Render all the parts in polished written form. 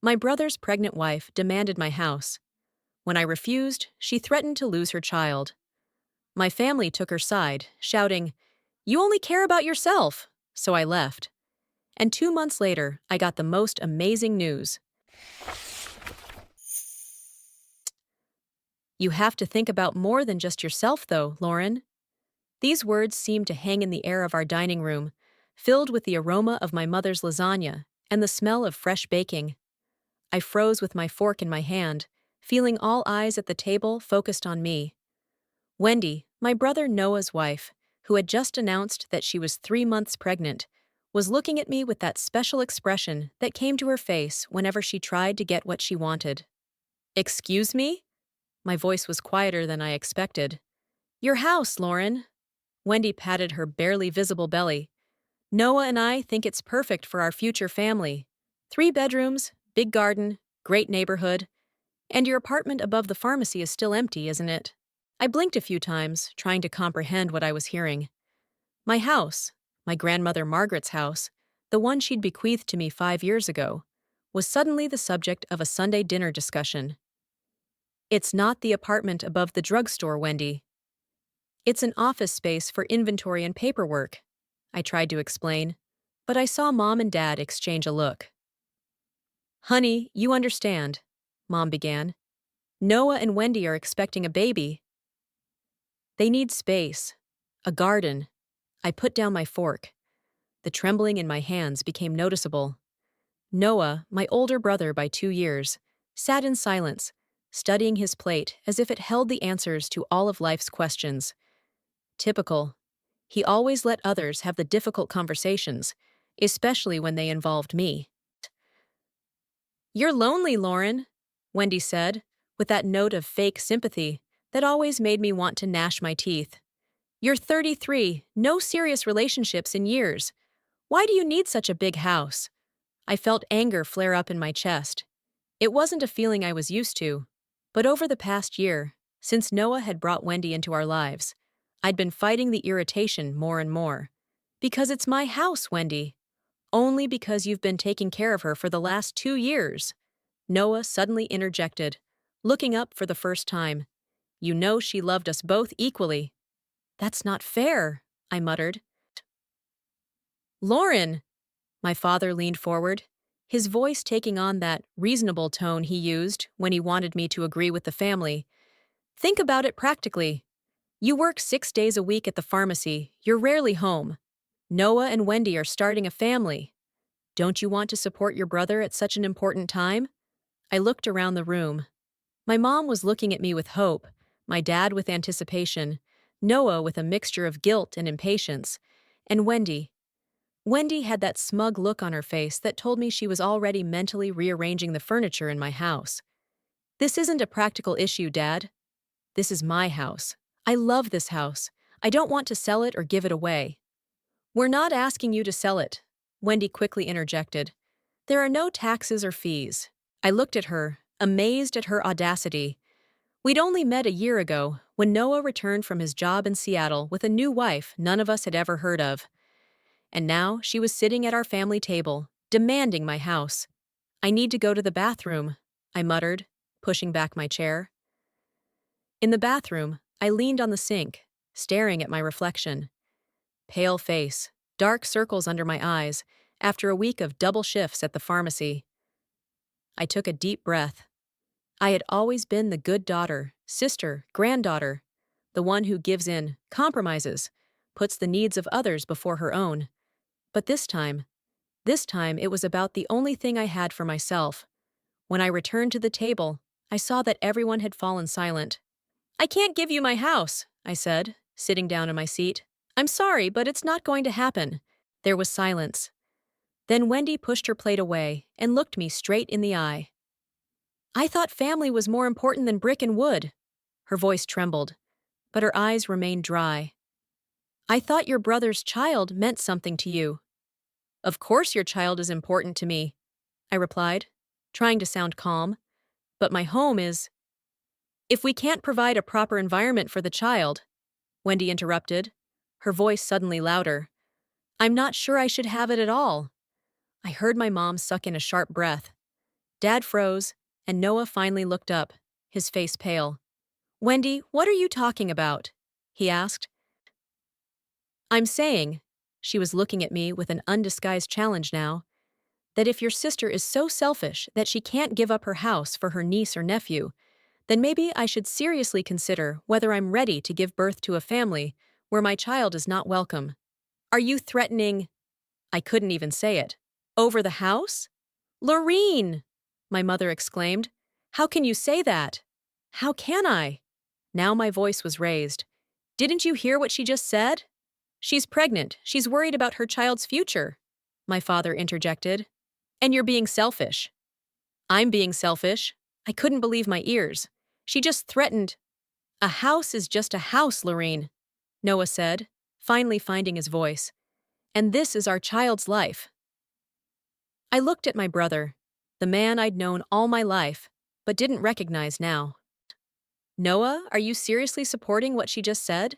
My brother's pregnant wife demanded my house. When I refused, she threatened to lose her child. My family took her side, shouting, "You only care about yourself!" So I left. And 2 months later, I got the most amazing news. You have to think about more than just yourself, though, Lauren. These words seemed to hang in the air of our dining room, filled with the aroma of my mother's lasagna and the smell of fresh baking. I froze with my fork in my hand, feeling all eyes at the table focused on me. Wendy, my brother Noah's wife, who had just announced that she was 3 months pregnant, was looking at me with that special expression that came to her face whenever she tried to get what she wanted. "Excuse me?" My voice was quieter than I expected. "Your house, Lauren." Wendy patted her barely visible belly. "Noah and I think it's perfect for our future family. 3 bedrooms, big garden, great neighborhood. And your apartment above the pharmacy is still empty, isn't it?" I blinked a few times, trying to comprehend what I was hearing. My house, my grandmother Margaret's house, the one she'd bequeathed to me 5 years ago, was suddenly the subject of a Sunday dinner discussion. "It's not the apartment above the drugstore, Wendy. It's an office space for inventory and paperwork," I tried to explain, but I saw Mom and Dad exchange a look. "Honey, you understand," Mom began. "Noah and Wendy are expecting a baby. They need space, a garden." I put down my fork. The trembling in my hands became noticeable. Noah, my older brother by 2 years, sat in silence, studying his plate as if it held the answers to all of life's questions. Typical. He always let others have the difficult conversations, especially when they involved me. "You're lonely, Lauren," Wendy said, with that note of fake sympathy that always made me want to gnash my teeth. "You're 33, no serious relationships in years. Why do you need such a big house?" I felt anger flare up in my chest. It wasn't a feeling I was used to, but over the past year, since Noah had brought Wendy into our lives, I'd been fighting the irritation more and more. "Because it's my house, Wendy. Only because you've been taking care of her for the last 2 years." Noah suddenly interjected, looking up for the first time. "You know she loved us both equally." "That's not fair," I muttered. "Lauren!" My father leaned forward, his voice taking on that reasonable tone he used when he wanted me to agree with the family. "Think about it practically. You work 6 days a week at the pharmacy, you're rarely home. Noah and Wendy are starting a family. Don't you want to support your brother at such an important time?" I looked around the room. My mom was looking at me with hope, my dad with anticipation, Noah with a mixture of guilt and impatience, and Wendy. Wendy had that smug look on her face that told me she was already mentally rearranging the furniture in my house. "This isn't a practical issue, Dad. This is my house. I love this house. I don't want to sell it or give it away." "We're not asking you to sell it," Wendy quickly interjected. "There are no taxes or fees." I looked at her, amazed at her audacity. We'd only met a year ago, when Noah returned from his job in Seattle with a new wife none of us had ever heard of. And now she was sitting at our family table, demanding my house. "I need to go to the bathroom," I muttered, pushing back my chair. In the bathroom, I leaned on the sink, staring at my reflection. Pale face, dark circles under my eyes, after a week of double shifts at the pharmacy. I took a deep breath. I had always been the good daughter, sister, granddaughter, the one who gives in, compromises, puts the needs of others before her own. But this time it was about the only thing I had for myself. When I returned to the table, I saw that everyone had fallen silent. "I can't give you my house," I said, sitting down in my seat. "I'm sorry, but it's not going to happen." There was silence. Then Wendy pushed her plate away and looked me straight in the eye. "I thought family was more important than brick and wood." Her voice trembled, but her eyes remained dry. "I thought your brother's child meant something to you." "Of course your child is important to me," I replied, trying to sound calm. "But my home is—" "If we can't provide a proper environment for the child," Wendy interrupted, her voice suddenly louder, "I'm not sure I should have it at all." I heard my mom suck in a sharp breath. Dad froze, and Noah finally looked up, his face pale. Wendy, what are you talking about? He asked. I'm saying, she was looking at me with an undisguised challenge now, that if your sister is so selfish that she can't give up her house for her niece or nephew, then maybe I should seriously consider whether I'm ready to give birth to a family where my child is not welcome. Are you threatening? I couldn't even say it. Over the house? Lorene! My mother exclaimed. How can you say that? How can I? Now my voice was raised. Didn't you hear what she just said? She's pregnant. She's worried about her child's future. My father interjected. And you're being selfish. I'm being selfish. I couldn't believe my ears. She just threatened. A house is just a house, Lorene, Noah said, finally finding his voice. And this is our child's life. I looked at my brother, the man I'd known all my life, but didn't recognize now. Noah, are you seriously supporting what she just said?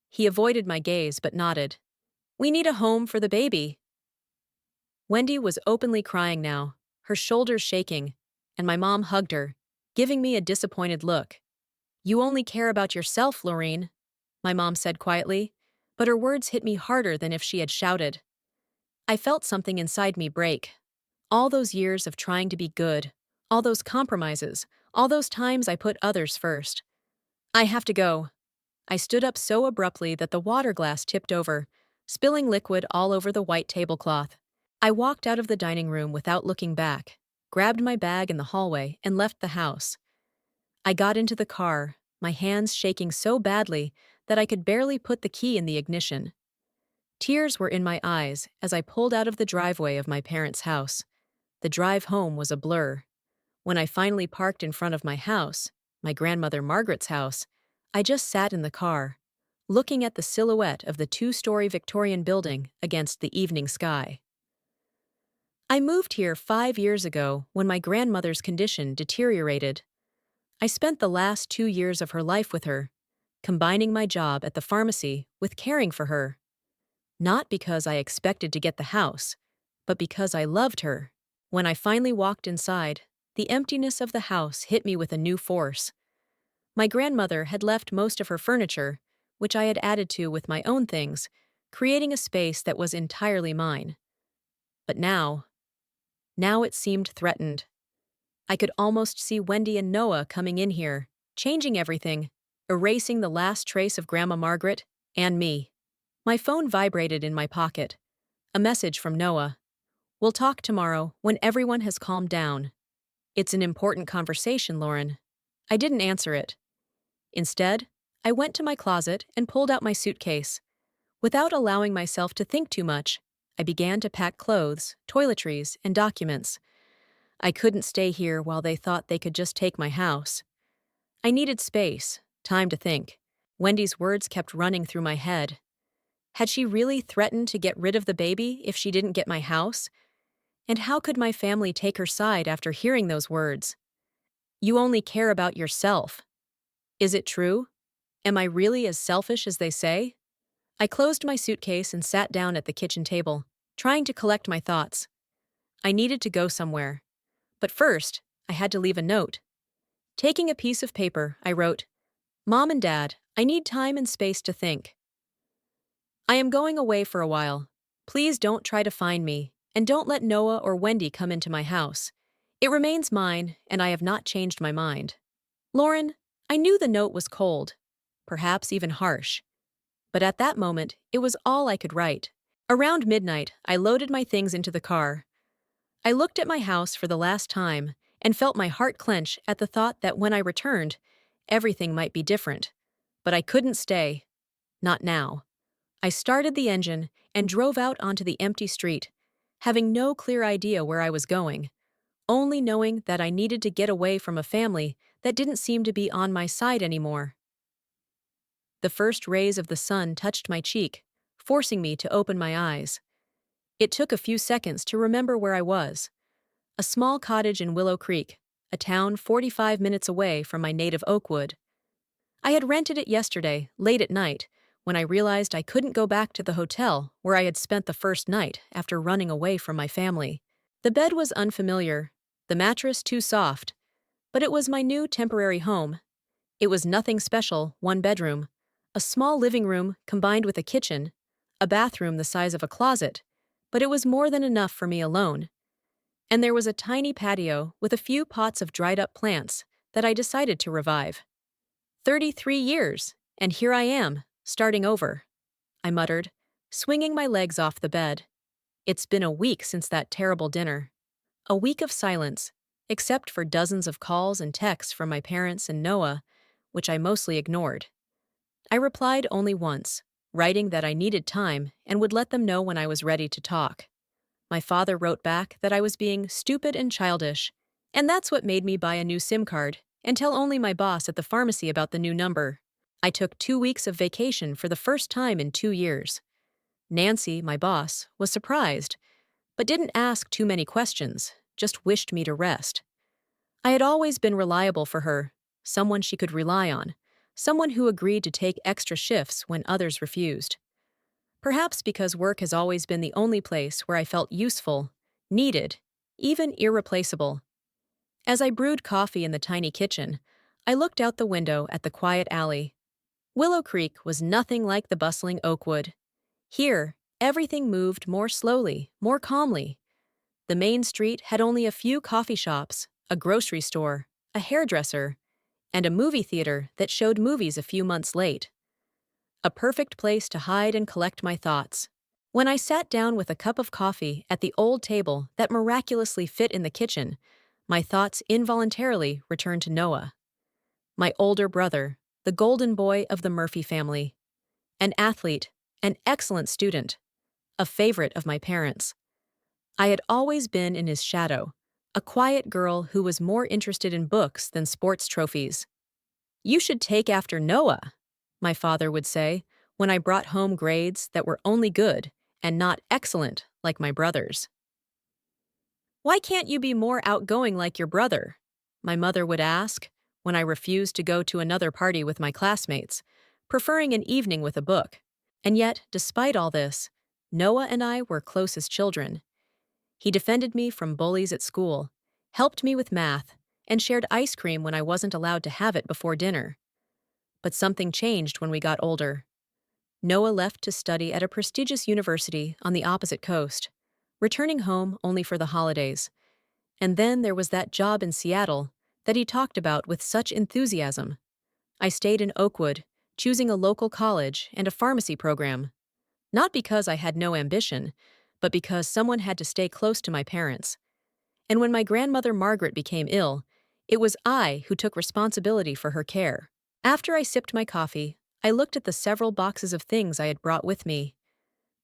He avoided my gaze but nodded. We need a home for the baby. Wendy was openly crying now, her shoulders shaking, and my mom hugged her, giving me a disappointed look. You only care about yourself, Lorene, my mom said quietly, but her words hit me harder than if she had shouted. I felt something inside me break. All those years of trying to be good, all those compromises, all those times I put others first. I have to go. I stood up so abruptly that the water glass tipped over, spilling liquid all over the white tablecloth. I walked out of the dining room without looking back, grabbed my bag in the hallway, and left the house. I got into the car, my hands shaking so badly that I could barely put the key in the ignition. Tears were in my eyes as I pulled out of the driveway of my parents' house. The drive home was a blur. When I finally parked in front of my house, my grandmother Margaret's house, I just sat in the car, looking at the silhouette of the two-story Victorian building against the evening sky. I moved here 5 years ago when my grandmother's condition deteriorated. I spent the last 2 years of her life with her, combining my job at the pharmacy with caring for her. Not because I expected to get the house, but because I loved her. When I finally walked inside, the emptiness of the house hit me with a new force. My grandmother had left most of her furniture, which I had added to with my own things, creating a space that was entirely mine. But now it seemed threatened. I could almost see Wendy and Noah coming in here, changing everything, erasing the last trace of Grandma Margaret and me. My phone vibrated in my pocket. A message from Noah. We'll talk tomorrow when everyone has calmed down. It's an important conversation, Lauren. I didn't answer it. Instead, I went to my closet and pulled out my suitcase. Without allowing myself to think too much, I began to pack clothes, toiletries, and documents. I couldn't stay here while they thought they could just take my house. I needed space, time to think. Wendy's words kept running through my head. Had she really threatened to get rid of the baby if she didn't get my house? And how could my family take her side after hearing those words? You only care about yourself. Is it true? Am I really as selfish as they say? I closed my suitcase and sat down at the kitchen table, trying to collect my thoughts. I needed to go somewhere. But first, I had to leave a note. Taking a piece of paper, I wrote, Mom and Dad, I need time and space to think. I am going away for a while. Please don't try to find me, and don't let Noah or Wendy come into my house. It remains mine, and I have not changed my mind. Lauren, I knew the note was cold, perhaps even harsh. But at that moment, it was all I could write. Around midnight, I loaded my things into the car. I looked at my house for the last time and felt my heart clench at the thought that when I returned, everything might be different. But I couldn't stay. Not now. I started the engine and drove out onto the empty street, having no clear idea where I was going, only knowing that I needed to get away from a family that didn't seem to be on my side anymore. The first rays of the sun touched my cheek, forcing me to open my eyes. It took a few seconds to remember where I was. A small cottage in Willow Creek, a town 45 minutes away from my native Oakwood. I had rented it yesterday, late at night, when I realized I couldn't go back to the hotel where I had spent the first night after running away from my family. The bed was unfamiliar, the mattress too soft. But it was my new temporary home. It was nothing special, one bedroom, a small living room combined with a kitchen, a bathroom the size of a closet, but it was more than enough for me alone. And there was a tiny patio with a few pots of dried-up plants that I decided to revive. 33 years, and here I am, starting over, I muttered, swinging my legs off the bed. It's been a week since that terrible dinner. A week of silence, except for dozens of calls and texts from my parents and Noah, which I mostly ignored. I replied only once, writing that I needed time and would let them know when I was ready to talk. My father wrote back that I was being stupid and childish, and that's what made me buy a new SIM card and tell only my boss at the pharmacy about the new number. I took 2 weeks of vacation for the first time in 2 years. Nancy, my boss, was surprised, but didn't ask too many questions, just wished me to rest. I had always been reliable for her, someone she could rely on, someone who agreed to take extra shifts when others refused. Perhaps because work has always been the only place where I felt useful, needed, even irreplaceable. As I brewed coffee in the tiny kitchen, I looked out the window at the quiet alley. Willow Creek was nothing like the bustling Oakwood. Here, everything moved more slowly, more calmly. The main street had only a few coffee shops, a grocery store, a hairdresser, and a movie theater that showed movies a few months late. A perfect place to hide and collect my thoughts. When I sat down with a cup of coffee at the old table that miraculously fit in the kitchen, my thoughts involuntarily returned to Noah. My older brother, the golden boy of the Murphy family. An athlete, an excellent student, a favorite of my parents. I had always been in his shadow, a quiet girl who was more interested in books than sports trophies. "You should take after Noah," my father would say, when I brought home grades that were only good and not excellent like my brother's. "Why can't you be more outgoing like your brother?" my mother would ask when I refused to go to another party with my classmates, preferring an evening with a book. And yet, despite all this, Noah and I were close as children. He defended me from bullies at school, helped me with math, and shared ice cream when I wasn't allowed to have it before dinner. But something changed when we got older. Noah left to study at a prestigious university on the opposite coast, returning home only for the holidays. And then there was that job in Seattle that he talked about with such enthusiasm. I stayed in Oakwood, choosing a local college and a pharmacy program. Not because I had no ambition, but because someone had to stay close to my parents. And when my grandmother Margaret became ill, it was I who took responsibility for her care. After I sipped my coffee, I looked at the several boxes of things I had brought with me.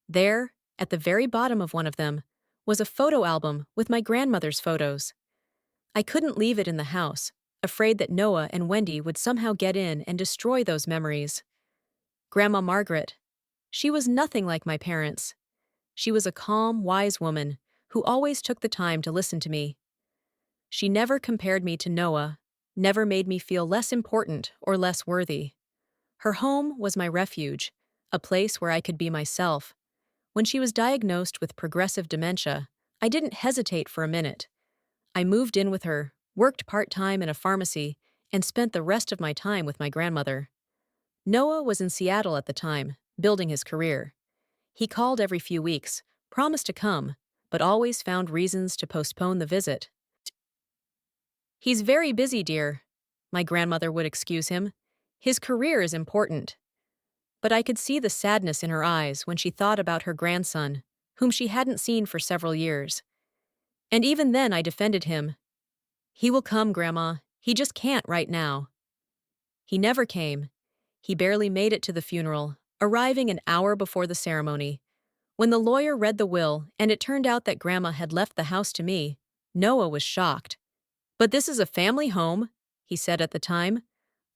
There, at the very bottom of one of them, was a photo album with my grandmother's photos. I couldn't leave it in the house, afraid that Noah and Wendy would somehow get in and destroy those memories. Grandma Margaret. She was nothing like my parents. She was a calm, wise woman who always took the time to listen to me. She never compared me to Noah, never made me feel less important or less worthy. Her home was my refuge, a place where I could be myself. When she was diagnosed with progressive dementia, I didn't hesitate for a minute. I moved in with her, worked part-time in a pharmacy, and spent the rest of my time with my grandmother. Noah was in Seattle at the time, building his career. He called every few weeks, promised to come, but always found reasons to postpone the visit. "He's very busy, dear," my grandmother would excuse him. "His career is important." But I could see the sadness in her eyes when she thought about her grandson, whom she hadn't seen for several years. And even then I defended him. "He will come, Grandma. He just can't right now." He never came. He barely made it to the funeral, arriving an hour before the ceremony. When the lawyer read the will and it turned out that Grandma had left the house to me, Noah was shocked. "But this is a family home," he said at the time.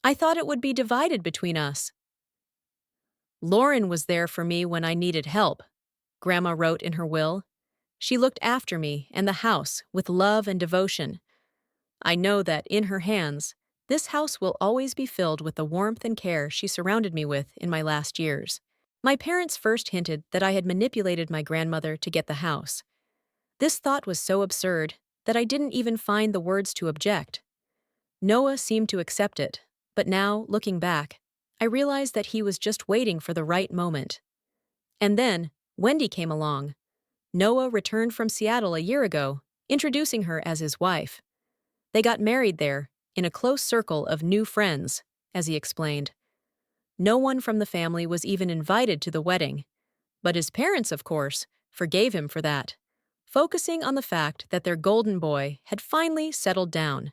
"I thought it would be divided between us." "Lauren was there for me when I needed help," Grandma wrote in her will. "She looked after me and the house with love and devotion. I know that, in her hands, this house will always be filled with the warmth and care she surrounded me with in my last years." My parents first hinted that I had manipulated my grandmother to get the house. This thought was so absurd, that I didn't even find the words to object. Noah seemed to accept it, but now, looking back, I realized that he was just waiting for the right moment. And then, Wendy came along. Noah returned from Seattle a year ago, introducing her as his wife. They got married there, in a close circle of new friends, as he explained. No one from the family was even invited to the wedding, but his parents, of course, forgave him for that, focusing on the fact that their golden boy had finally settled down.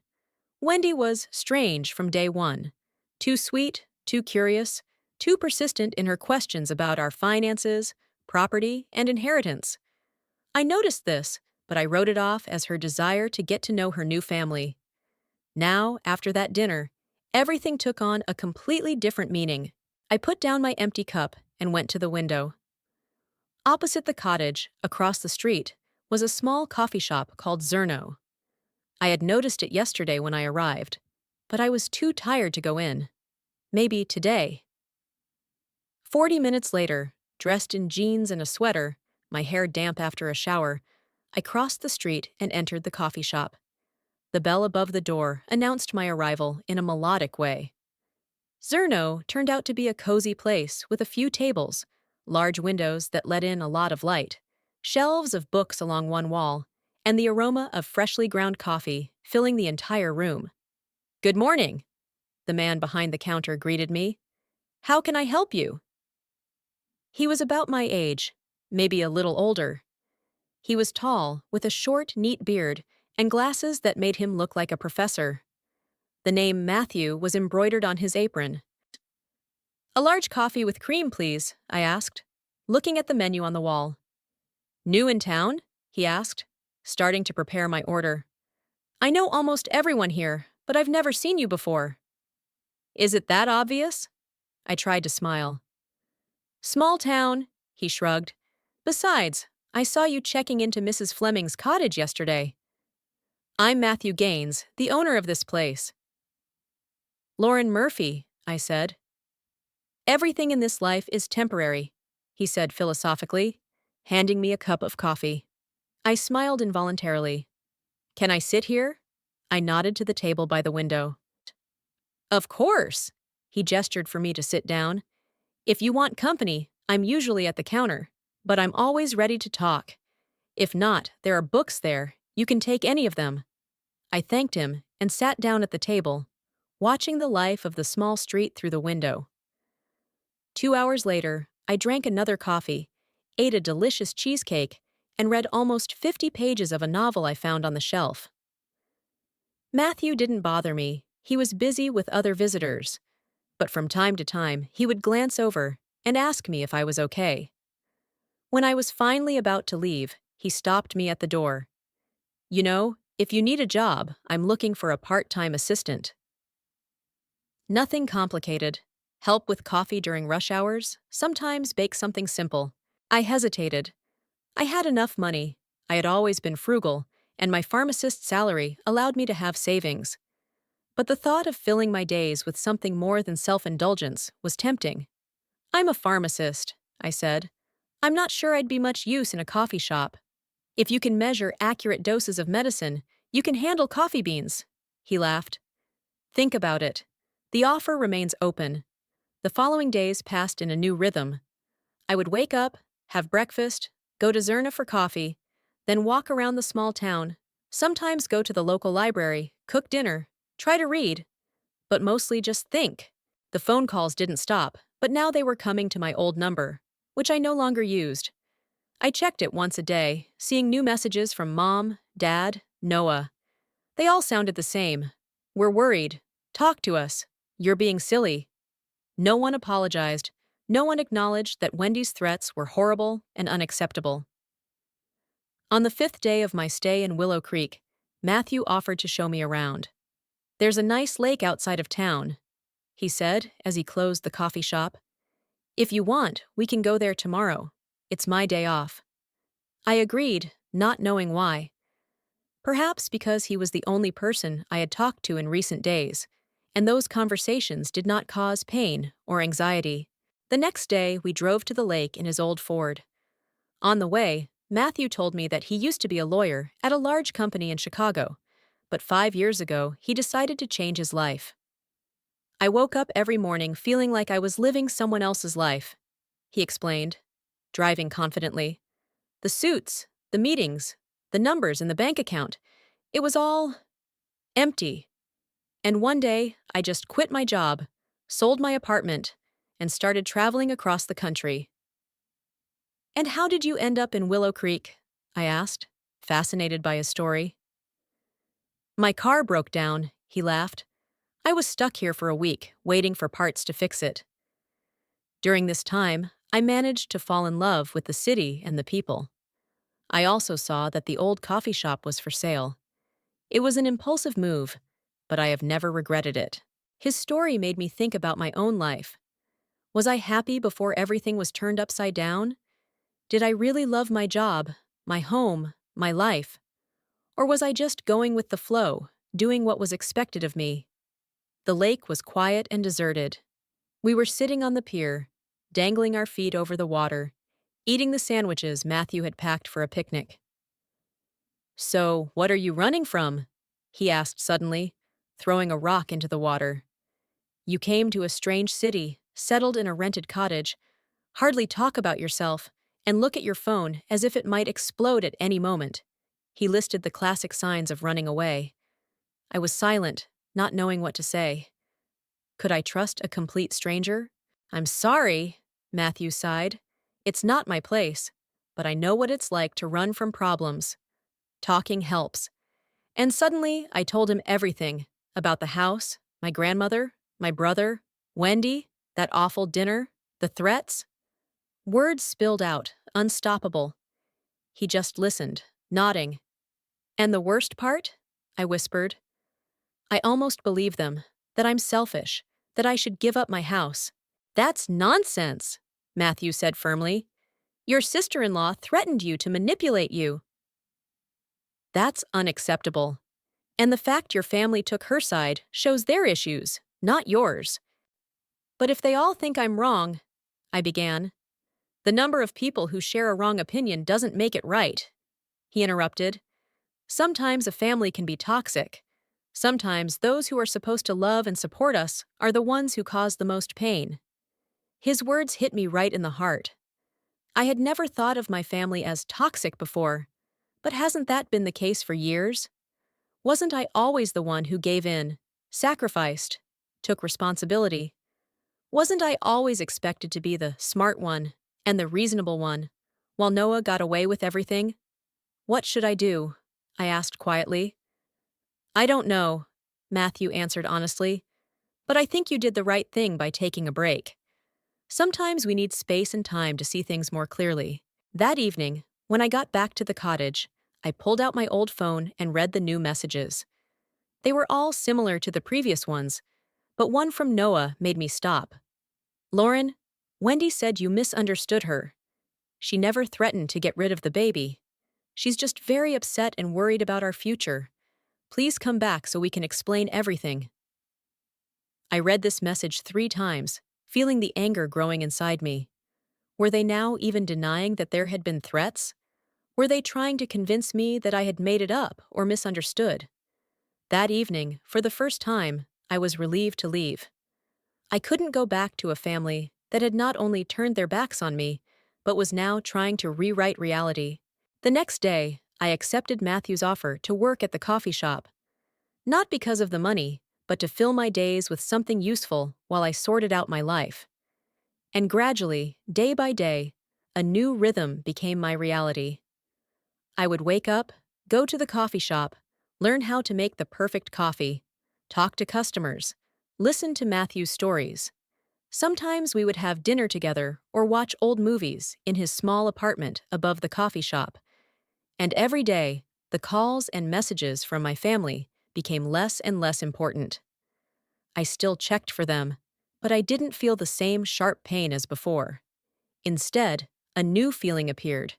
Wendy was strange from day one. Too sweet, too curious, too persistent in her questions about our finances, property, and inheritance. I noticed this, but I wrote it off as her desire to get to know her new family. Now, after that dinner, everything took on a completely different meaning. I put down my empty cup and went to the window. Opposite the cottage, across the street, was a small coffee shop called Zerno. I had noticed it yesterday when I arrived, but I was too tired to go in. Maybe today. 40 minutes later, dressed in jeans and a sweater, my hair damp after a shower, I crossed the street and entered the coffee shop. The bell above the door announced my arrival in a melodic way. Zerno turned out to be a cozy place with a few tables, large windows that let in a lot of light, shelves of books along one wall, and the aroma of freshly ground coffee filling the entire room. "Good morning," the man behind the counter greeted me. "How can I help you?" He was about my age, maybe a little older. He was tall, with a short, neat beard and glasses that made him look like a professor. The name Matthew was embroidered on his apron. "A large coffee with cream, please," I asked, looking at the menu on the wall. "New in town?" he asked, starting to prepare my order. "I know almost everyone here, but I've never seen you before." "Is it that obvious?" I tried to smile. "Small town," he shrugged. "Besides, I saw you checking into Mrs. Fleming's cottage yesterday." "I'm Matthew Gaines, the owner of this place." "Lauren Murphy," I said. "Everything in this life is temporary," he said philosophically, handing me a cup of coffee. I smiled involuntarily. "Can I sit here?" I nodded to the table by the window. "Of course!" He gestured for me to sit down. "If you want company, I'm usually at the counter, but I'm always ready to talk. If not, there are books there. You can take any of them." I thanked him and sat down at the table, watching the life of the small street through the window. 2 hours later, I drank another coffee, ate a delicious cheesecake, and read almost 50 pages of a novel I found on the shelf. Matthew didn't bother me. He was busy with other visitors. But from time to time, he would glance over and ask me if I was okay. When I was finally about to leave, he stopped me at the door. "You know, if you need a job, I'm looking for a part-time assistant." Nothing complicated. Help with coffee during rush hours, sometimes bake something simple. I hesitated. I had enough money. I had always been frugal, and my pharmacist's salary allowed me to have savings. But the thought of filling my days with something more than self-indulgence was tempting. "I'm a pharmacist," I said. "I'm not sure I'd be much use in a coffee shop." "If you can measure accurate doses of medicine, you can handle coffee beans," he laughed. "Think about it. The offer remains open." The following days passed in a new rhythm. I would wake up, have breakfast, go to Zerna for coffee, then walk around the small town, sometimes go to the local library, cook dinner, try to read, but mostly just think. The phone calls didn't stop, but now they were coming to my old number, which I no longer used. I checked it once a day, seeing new messages from Mom, Dad, Noah. They all sounded the same. "We're worried. Talk to us. You're being silly." No one apologized. No one acknowledged that Wendy's threats were horrible and unacceptable. On the 5th day of my stay in Willow Creek, Matthew offered to show me around. "There's a nice lake outside of town," he said as he closed the coffee shop. "If you want, we can go there tomorrow. It's my day off." I agreed, not knowing why. Perhaps because he was the only person I had talked to in recent days, and those conversations did not cause pain or anxiety. The next day, we drove to the lake in his old Ford. On the way, Matthew told me that he used to be a lawyer at a large company in Chicago, but 5 years ago he decided to change his life. I woke up every morning feeling like I was living someone else's life, he explained, driving confidently. The suits, the meetings, the numbers in the bank account, it was all empty. And one day, I just quit my job, sold my apartment, and started traveling across the country. And how did you end up in Willow Creek? I asked, fascinated by his story. My car broke down, he laughed. I was stuck here for a week, waiting for parts to fix it. During this time, I managed to fall in love with the city and the people. I also saw that the old coffee shop was for sale. It was an impulsive move, but I have never regretted it. His story made me think about my own life. Was I happy before everything was turned upside down? Did I really love my job, my home, my life? Or was I just going with the flow, doing what was expected of me? The lake was quiet and deserted. We were sitting on the pier, dangling our feet over the water, eating the sandwiches Matthew had packed for a picnic. "So, what are you running from?" he asked suddenly, throwing a rock into the water. "You came to a strange city, settled in a rented cottage, hardly talk about yourself, and look at your phone as if it might explode at any moment." He listed the classic signs of running away. I was silent, not knowing what to say. Could I trust a complete stranger? "I'm sorry," Matthew sighed. "It's not my place, but I know what it's like to run from problems. Talking helps." And suddenly, I told him everything about the house, my grandmother, my brother, Wendy, that awful dinner, the threats. Words spilled out, unstoppable. He just listened, nodding. "And the worst part?" I whispered. "I almost believe them, that I'm selfish, that I should give up my house." "That's nonsense," Matthew said firmly. "Your sister-in-law threatened you to manipulate you." "That's unacceptable. And the fact your family took her side shows their issues, not yours." "But if they all think I'm wrong," I began. "The number of people who share a wrong opinion doesn't make it right," he interrupted. "Sometimes a family can be toxic. Sometimes those who are supposed to love and support us are the ones who cause the most pain." His words hit me right in the heart. I had never thought of my family as toxic before, but hasn't that been the case for years? Wasn't I always the one who gave in, sacrificed, took responsibility? Wasn't I always expected to be the smart one and the reasonable one, while Noah got away with everything? "What should I do?" I asked quietly. "I don't know," Matthew answered honestly, "but I think you did the right thing by taking a break. Sometimes we need space and time to see things more clearly." That evening, when I got back to the cottage, I pulled out my old phone and read the new messages. They were all similar to the previous ones, but one from Noah made me stop. "Lauren, Wendy said you misunderstood her. She never threatened to get rid of the baby. She's just very upset and worried about our future. Please come back so we can explain everything." I read this message 3 times, feeling the anger growing inside me. Were they now even denying that there had been threats? Were they trying to convince me that I had made it up or misunderstood? That evening, for the first time, I was relieved to leave. I couldn't go back to a family that had not only turned their backs on me, but was now trying to rewrite reality. The next day, I accepted Matthew's offer to work at the coffee shop. Not because of the money, but to fill my days with something useful while I sorted out my life. And gradually, day by day, a new rhythm became my reality. I would wake up, go to the coffee shop, learn how to make the perfect coffee, talk to customers, listen to Matthew's stories. Sometimes we would have dinner together or watch old movies in his small apartment above the coffee shop. And every day, the calls and messages from my family became less and less important. I still checked for them, but I didn't feel the same sharp pain as before. Instead, a new feeling appeared,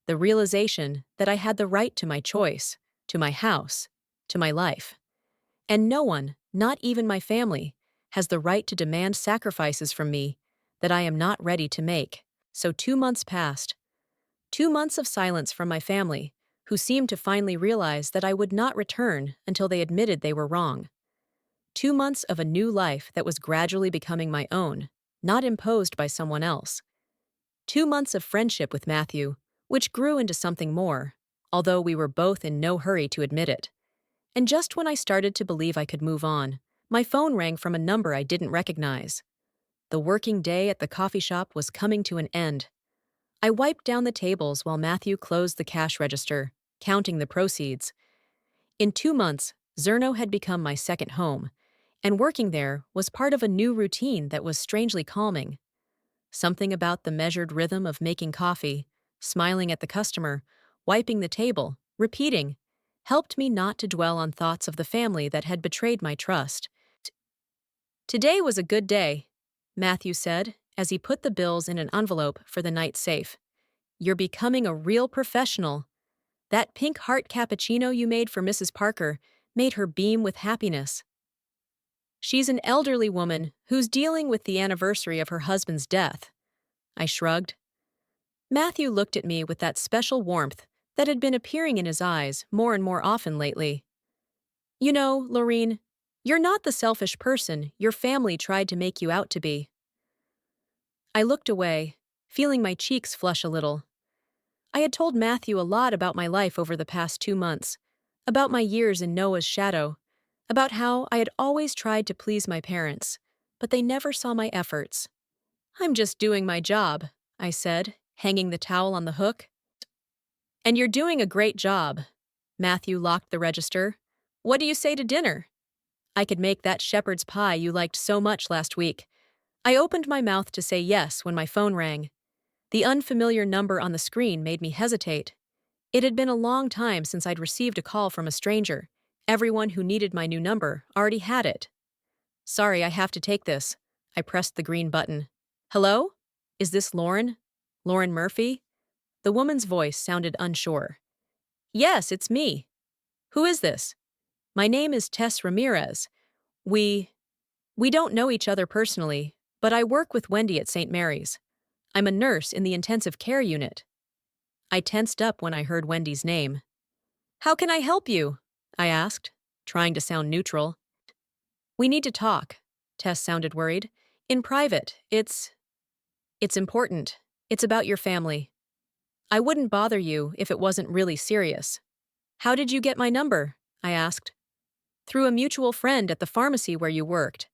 the realization that I had the right to my choice, to my house, to my life. And no one, not even my family, has the right to demand sacrifices from me that I am not ready to make. So 2 months passed. 2 months of silence from my family, who seemed to finally realize that I would not return until they admitted they were wrong. 2 months of a new life that was gradually becoming my own, not imposed by someone else. 2 months of friendship with Matthew, which grew into something more, although we were both in no hurry to admit it. And just when I started to believe I could move on, my phone rang from a number I didn't recognize. The working day at the coffee shop was coming to an end. I wiped down the tables while Matthew closed the cash register, counting the proceeds. In 2 months, Zerno had become my second home, and working there was part of a new routine that was strangely calming. Something about the measured rhythm of making coffee, smiling at the customer, wiping the table, repeating, helped me not to dwell on thoughts of the family that had betrayed my trust. Today was a good day, Matthew said as he put the bills in an envelope for the night safe. You're becoming a real professional. That pink heart cappuccino you made for Mrs. Parker made her beam with happiness. She's an elderly woman who's dealing with the anniversary of her husband's death. I shrugged. Matthew looked at me with that special warmth that had been appearing in his eyes more and more often lately. You know, Lorene, you're not the selfish person your family tried to make you out to be. I looked away, feeling my cheeks flush a little. I had told Matthew a lot about my life over the past 2 months, about my years in Noah's shadow, about how I had always tried to please my parents, but they never saw my efforts. I'm just doing my job, I said, hanging the towel on the hook. And you're doing a great job. Matthew locked the register. What do you say to dinner? I could make that shepherd's pie you liked so much last week. I opened my mouth to say yes when my phone rang. The unfamiliar number on the screen made me hesitate. It had been a long time since I'd received a call from a stranger. Everyone who needed my new number already had it. Sorry, I have to take this. I pressed the green button. Hello? Is this Lauren? Lauren Murphy? The woman's voice sounded unsure. Yes, it's me. Who is this? My name is Tess Ramirez. We don't know each other personally, but I work with Wendy at St. Mary's. I'm a nurse in the intensive care unit. I tensed up when I heard Wendy's name. How can I help you? I asked, trying to sound neutral. We need to talk. Tess sounded worried. In private, it's important. It's about your family. I wouldn't bother you if it wasn't really serious. How did you get my number? I asked. Through a mutual friend at the pharmacy where you worked.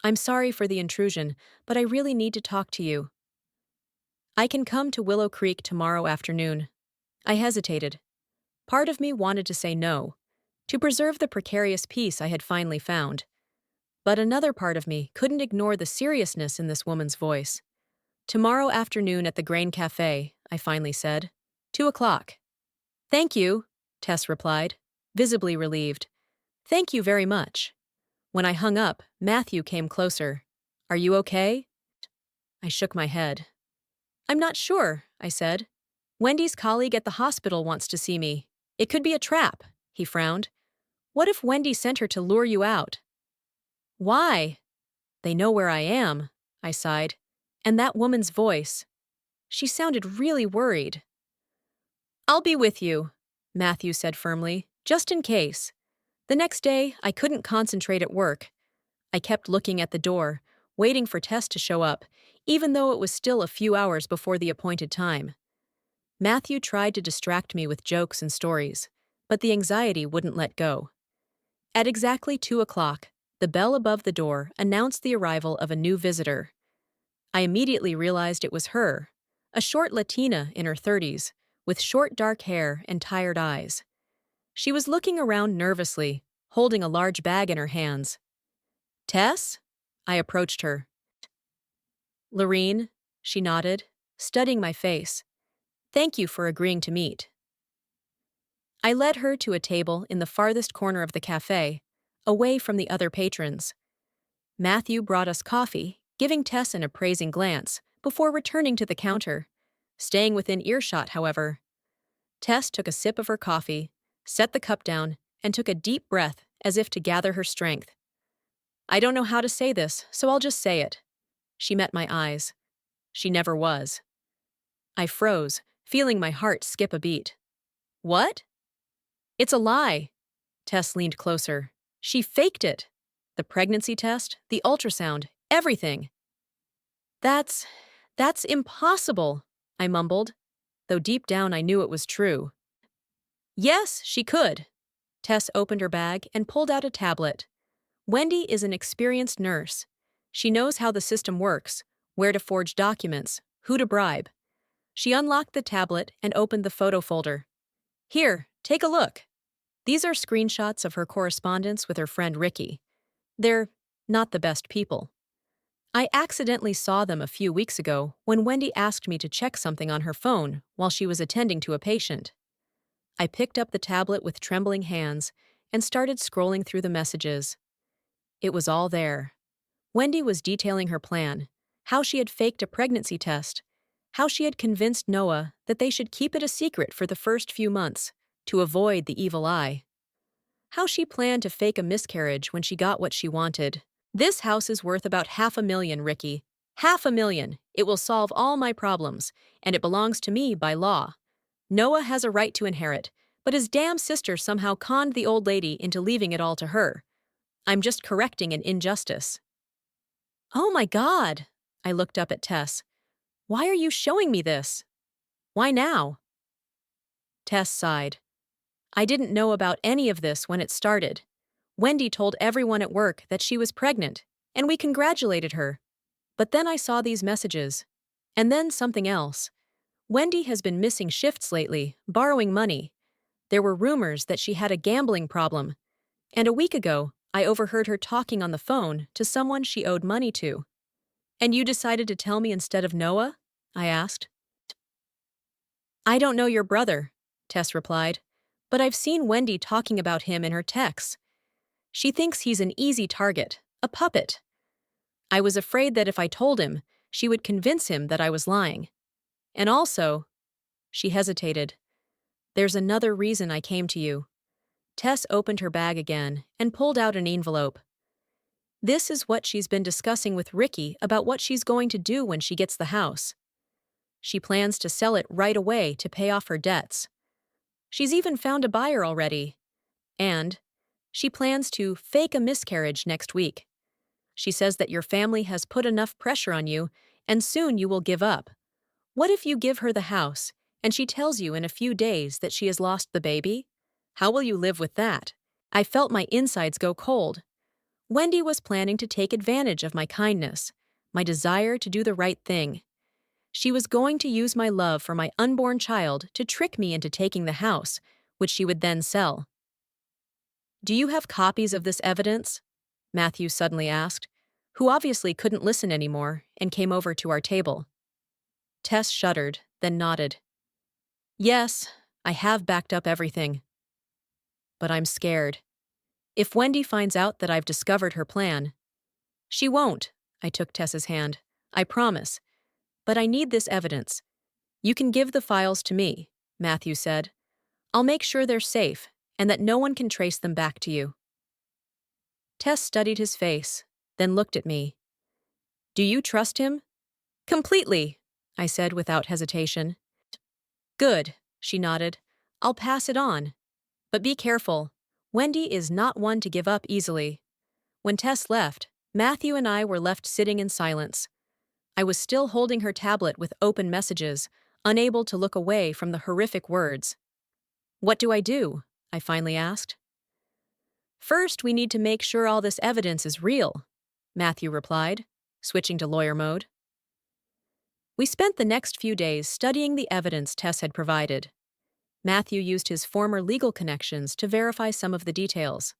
I'm sorry for the intrusion, but I really need to talk to you. I can come to Willow Creek tomorrow afternoon. I hesitated. Part of me wanted to say no, to preserve the precarious peace I had finally found. But another part of me couldn't ignore the seriousness in this woman's voice. Tomorrow afternoon at the Grain Cafe, I finally said. 2:00. Thank you, Tess replied, visibly relieved. Thank you very much. When I hung up, Matthew came closer. Are you okay? I shook my head. I'm not sure, I said. Wendy's colleague at the hospital wants to see me. It could be a trap, he frowned. What if Wendy sent her to lure you out? Why? They know where I am, I sighed. And that woman's voice. She sounded really worried. I'll be with you, Matthew said firmly, just in case. The next day, I couldn't concentrate at work. I kept looking at the door, waiting for Tess to show up, even though it was still a few hours before the appointed time. Matthew tried to distract me with jokes and stories, but the anxiety wouldn't let go. At exactly 2:00, the bell above the door announced the arrival of a new visitor. I immediately realized it was her, a short Latina in her 30s, with short dark hair and tired eyes. She was looking around nervously, holding a large bag in her hands. Tess? I approached her. Lorene, she nodded, studying my face. Thank you for agreeing to meet. I led her to a table in the farthest corner of the cafe, away from the other patrons. Matthew brought us coffee, giving Tess an appraising glance, before returning to the counter, staying within earshot, however. Tess took a sip of her coffee, set the cup down, and took a deep breath as if to gather her strength. I don't know how to say this, so I'll just say it. She met my eyes. She never was. I froze, feeling my heart skip a beat. What? It's a lie. Tess leaned closer. She faked it. The pregnancy test, the ultrasound, everything. That's that's impossible, I mumbled, though deep down I knew it was true. Yes, she could. Tess opened her bag and pulled out a tablet. Wendy is an experienced nurse. She knows how the system works, where to forge documents, who to bribe. She unlocked the tablet and opened the photo folder. Here, take a look. These are screenshots of her correspondence with her friend Ricky. They're not the best people. I accidentally saw them a few weeks ago when Wendy asked me to check something on her phone while she was attending to a patient. I picked up the tablet with trembling hands and started scrolling through the messages. It was all there. Wendy was detailing her plan, how she had faked a pregnancy test, how she had convinced Noah that they should keep it a secret for the first few months to avoid the evil eye, how she planned to fake a miscarriage when she got what she wanted. This house is worth about $500,000, Ricky. $500,000. It will solve all my problems, and it belongs to me by law. Noah has a right to inherit, but his damn sister somehow conned the old lady into leaving it all to her. I'm just correcting an injustice. Oh my God! I looked up at Tess. Why are you showing me this? Why now? Tess sighed. I didn't know about any of this when it started. Wendy told everyone at work that she was pregnant, and we congratulated her. But then I saw these messages. And then something else. Wendy has been missing shifts lately, borrowing money. There were rumors that she had a gambling problem. And a week ago, I overheard her talking on the phone to someone she owed money to. And you decided to tell me instead of Noah? I asked. I don't know your brother, Tess replied, but I've seen Wendy talking about him in her texts. She thinks he's an easy target, a puppet. I was afraid that if I told him, she would convince him that I was lying. And also, she hesitated. There's another reason I came to you. Tess opened her bag again and pulled out an envelope. This is what she's been discussing with Ricky about what she's going to do when she gets the house. She plans to sell it right away to pay off her debts. She's even found a buyer already. And she plans to fake a miscarriage next week. She says that your family has put enough pressure on you, and soon you will give up. What if you give her the house, and she tells you in a few days that she has lost the baby? How will you live with that? I felt my insides go cold. Wendy was planning to take advantage of my kindness, my desire to do the right thing. She was going to use my love for my unborn child to trick me into taking the house, which she would then sell. Do you have copies of this evidence? Matthew suddenly asked, who obviously couldn't listen anymore and came over to our table. Tess shuddered, then nodded. Yes, I have backed up everything. But I'm scared. If Wendy finds out that I've discovered her plan. She won't, I took Tess's hand. I promise. But I need this evidence. You can give the files to me, Matthew said. I'll make sure they're safe and that no one can trace them back to you. Tess studied his face, then looked at me. Do you trust him? Completely, I said without hesitation. Good, she nodded. I'll pass it on. But be careful. Wendy is not one to give up easily. When Tess left, Matthew and I were left sitting in silence. I was still holding her tablet with open messages, unable to look away from the horrific words. What do? I finally asked. First, we need to make sure all this evidence is real, Matthew replied, switching to lawyer mode. We spent the next few days studying the evidence Tess had provided. Matthew used his former legal connections to verify some of the details.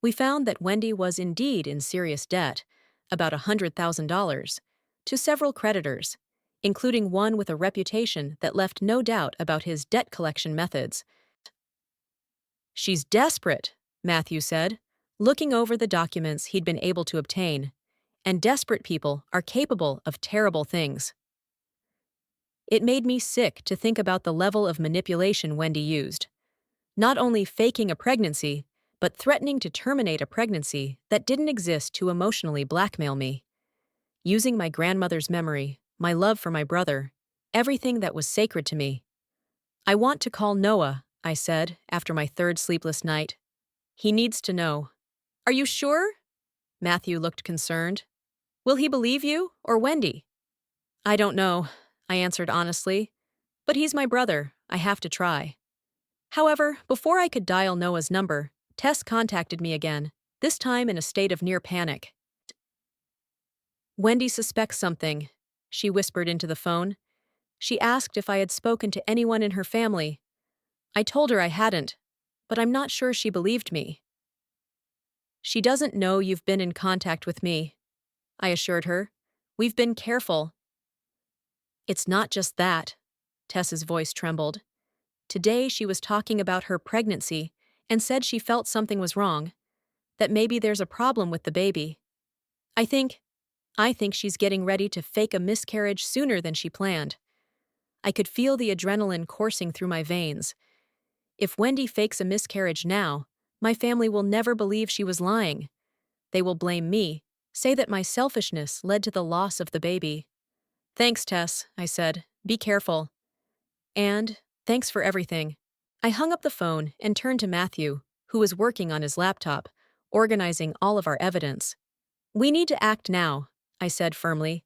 We found that Wendy was indeed in serious debt, about $100,000, to several creditors, including one with a reputation that left no doubt about his debt collection methods. She's desperate, Matthew said, looking over the documents he'd been able to obtain, and desperate people are capable of terrible things. It made me sick to think about the level of manipulation Wendy used. Not only faking a pregnancy, but threatening to terminate a pregnancy that didn't exist to emotionally blackmail me. Using my grandmother's memory, my love for my brother, everything that was sacred to me, I want to call Noah, I said after my third sleepless night. He needs to know. Are you sure? Matthew looked concerned. Will he believe you or Wendy? I don't know, I answered honestly. But he's my brother. I have to try. However, before I could dial Noah's number, Tess contacted me again, this time in a state of near panic. Wendy suspects something, she whispered into the phone. She asked if I had spoken to anyone in her family. I told her I hadn't, but I'm not sure she believed me. She doesn't know you've been in contact with me, I assured her. We've been careful. It's not just that. Tess's voice trembled. Today she was talking about her pregnancy and said she felt something was wrong, that maybe there's a problem with the baby. I think she's getting ready to fake a miscarriage sooner than she planned. I could feel the adrenaline coursing through my veins. If Wendy fakes a miscarriage now, my family will never believe she was lying. They will blame me, say that my selfishness led to the loss of the baby. Thanks, Tess, I said. Be careful. And thanks for everything. I hung up the phone and turned to Matthew, who was working on his laptop, organizing all of our evidence. We need to act now, I said firmly.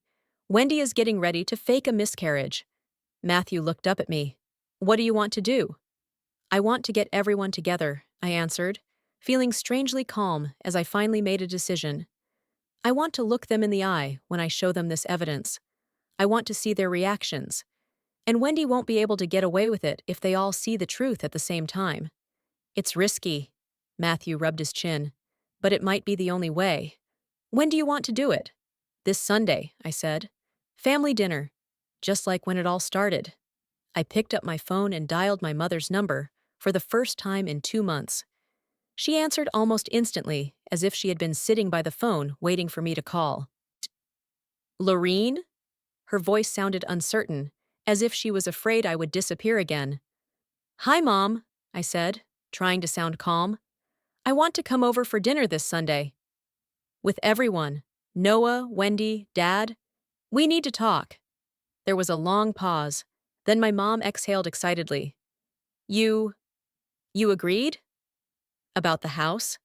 Wendy is getting ready to fake a miscarriage. Matthew looked up at me. What do you want to do? I want to get everyone together, I answered, feeling strangely calm as I finally made a decision. I want to look them in the eye when I show them this evidence. I want to see their reactions. And Wendy won't be able to get away with it if they all see the truth at the same time. It's risky. Matthew rubbed his chin. But it might be the only way. When do you want to do it? This Sunday, I said. Family dinner. Just like when it all started. I picked up my phone and dialed my mother's number for the first time in 2 months. She answered almost instantly, as if she had been sitting by the phone waiting for me to call. Lorene? Her voice sounded uncertain, as if she was afraid I would disappear again. Hi, Mom, I said, trying to sound calm. I want to come over for dinner this Sunday. With everyone. Noah, Wendy, Dad. We need to talk. There was a long pause. Then my mom exhaled excitedly. You agreed? About the house?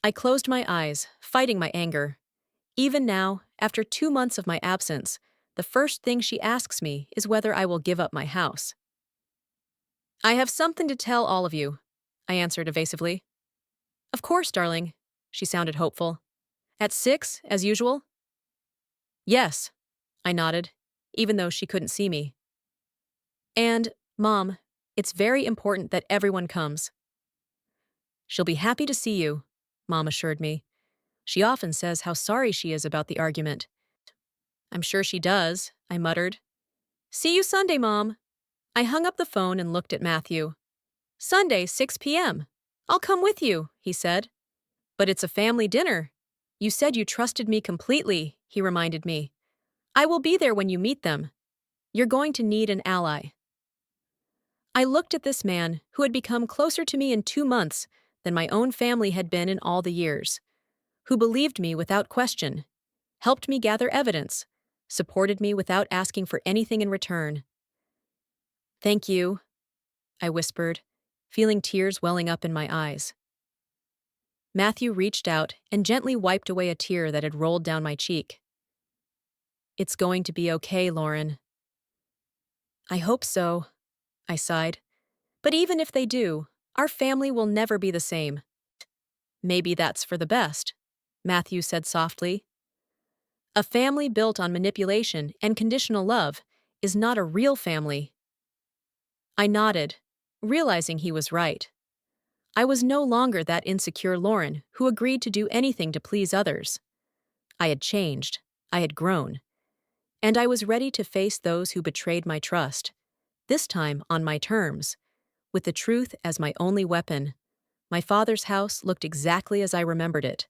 I closed my eyes, fighting my anger. Even now, after 2 months of my absence, the first thing she asks me is whether I will give up my house. I have something to tell all of you, I answered evasively. Of course, darling, she sounded hopeful. At 6, as usual? Yes, I nodded, even though she couldn't see me. And, Mom, it's very important that everyone comes. She'll be happy to see you, Mom assured me. She often says how sorry she is about the argument. I'm sure she does, I muttered. See you Sunday, Mom. I hung up the phone and looked at Matthew. Sunday, 6 p.m. I'll come with you, he said. But it's a family dinner. You said you trusted me completely, he reminded me. I will be there when you meet them. You're going to need an ally. I looked at this man who had become closer to me in 2 months than my own family had been in all the years, who believed me without question, helped me gather evidence, supported me without asking for anything in return. Thank you, I whispered, feeling tears welling up in my eyes. Matthew reached out and gently wiped away a tear that had rolled down my cheek. It's going to be okay, Lauren. I hope so, I sighed. But even if they do, our family will never be the same. Maybe that's for the best, Matthew said softly. A family built on manipulation and conditional love is not a real family. I nodded, realizing he was right. I was no longer that insecure Lauren who agreed to do anything to please others. I had changed, I had grown, and I was ready to face those who betrayed my trust, this time on my terms, with the truth as my only weapon. My father's house looked exactly as I remembered it,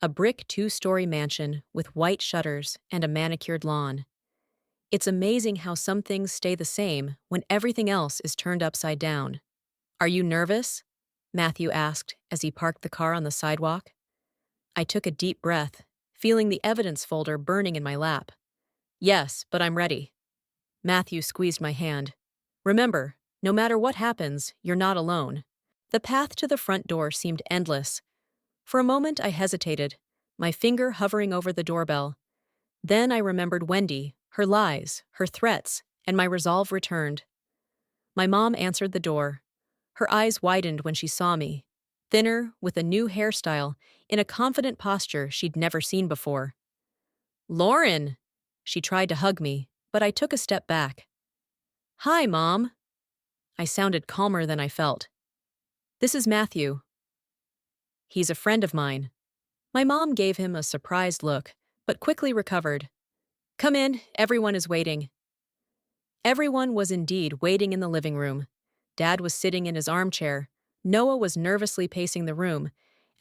a brick 2-story mansion with white shutters and a manicured lawn. It's amazing how some things stay the same when everything else is turned upside down. Are you nervous? Matthew asked as he parked the car on the sidewalk. I took a deep breath, feeling the evidence folder burning in my lap. Yes, but I'm ready. Matthew squeezed my hand. Remember, No matter what happens, you're not alone. The path to the front door seemed endless. For a moment, I hesitated, my finger hovering over the doorbell. Then I remembered Wendy, her lies, her threats, and my resolve returned. My mom answered the door. Her eyes widened when she saw me, thinner, with a new hairstyle, in a confident posture she'd never seen before. Lauren! She tried to hug me, but I took a step back. Hi, Mom. I sounded calmer than I felt. This is Matthew. He's a friend of mine. My mom gave him a surprised look, but quickly recovered. Come in, everyone is waiting. Everyone was indeed waiting in the living room. Dad was sitting in his armchair, Noah was nervously pacing the room,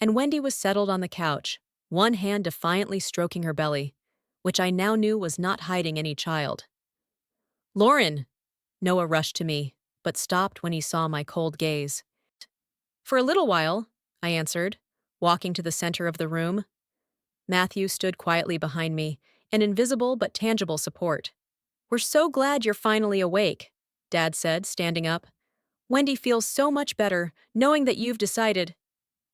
and Wendy was settled on the couch, one hand defiantly stroking her belly, which I now knew was not hiding any child. Lauren! Noah rushed to me, but stopped when he saw my cold gaze. For a little while, I answered, walking to the center of the room. Matthew stood quietly behind me, an invisible but tangible support. We're so glad you're finally awake, Dad said, standing up. Wendy feels so much better, knowing that you've decided.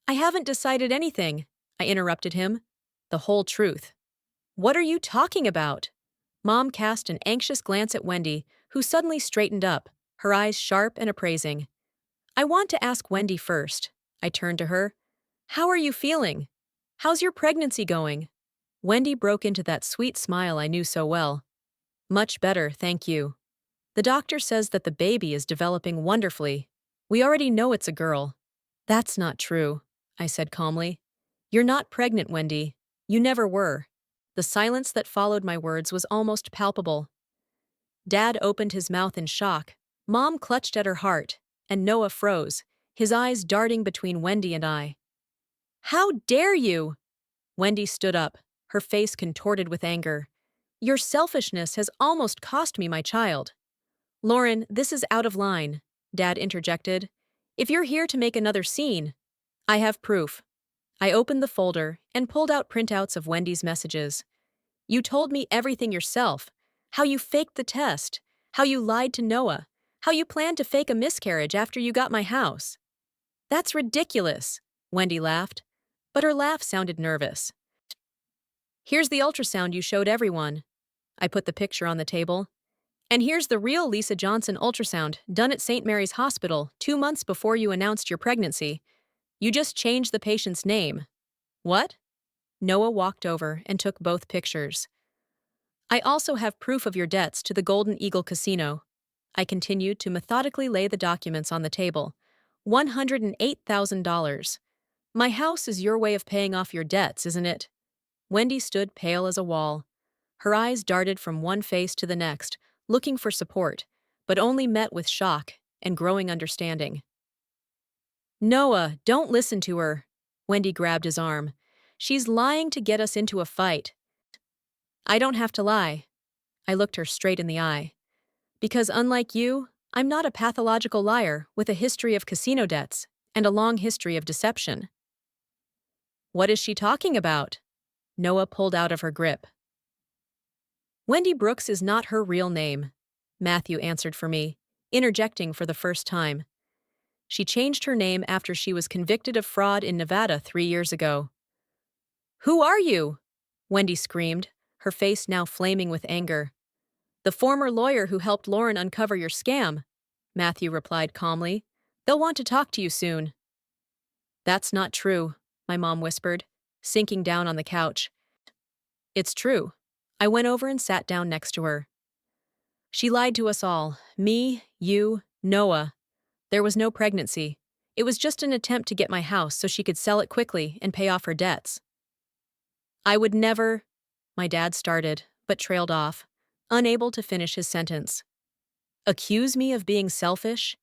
I haven't decided anything, I interrupted him. The whole truth. What are you talking about? Mom cast an anxious glance at Wendy, who suddenly straightened up, her eyes sharp and appraising. I want to ask Wendy first. I turned to her. How are you feeling? How's your pregnancy going? Wendy broke into that sweet smile I knew so well. Much better, thank you. The doctor says that the baby is developing wonderfully. We already know it's a girl. That's not true, I said calmly. You're not pregnant, Wendy. You never were. The silence that followed my words was almost palpable. Dad opened his mouth in shock. Mom clutched at her heart, and Noah froze, his eyes darting between Wendy and I. How dare you? Wendy stood up, her face contorted with anger. Your selfishness has almost cost me my child. Lauren, this is out of line, Dad interjected. If you're here to make another scene, I have proof. I opened the folder and pulled out printouts of Wendy's messages. You told me everything yourself, how you faked the test, how you lied to Noah, how you planned to fake a miscarriage after you got my house. That's ridiculous, Wendy laughed, but her laugh sounded nervous. Here's the ultrasound you showed everyone. I put the picture on the table. And here's the real Lisa Johnson ultrasound, done at St. Mary's Hospital 2 months before you announced your pregnancy. You just changed the patient's name. What? Noah walked over and took both pictures. I also have proof of your debts to the Golden Eagle Casino. I continued to methodically lay the documents on the table. $108,000. My house is your way of paying off your debts, isn't it? Wendy stood pale as a wall. Her eyes darted from one face to the next, looking for support, but only met with shock and growing understanding. Noah, don't listen to her. Wendy grabbed his arm. She's lying to get us into a fight. I don't have to lie. I looked her straight in the eye. Because unlike you, I'm not a pathological liar with a history of casino debts and a long history of deception. What is she talking about? Noah pulled out of her grip. Wendy Brooks is not her real name, Matthew answered for me, interjecting for the first time. She changed her name after she was convicted of fraud in Nevada 3 years ago. Who are you? Wendy screamed, her face now flaming with anger. The former lawyer who helped Lauren uncover your scam, Matthew replied calmly. They'll want to talk to you soon. That's not true, my mom whispered, sinking down on the couch. It's true. I went over and sat down next to her. She lied to us all, me, you, Noah. There was no pregnancy. It was just an attempt to get my house so she could sell it quickly and pay off her debts. I would never, my dad started, but trailed off, unable to finish his sentence. Accuse me of being selfish?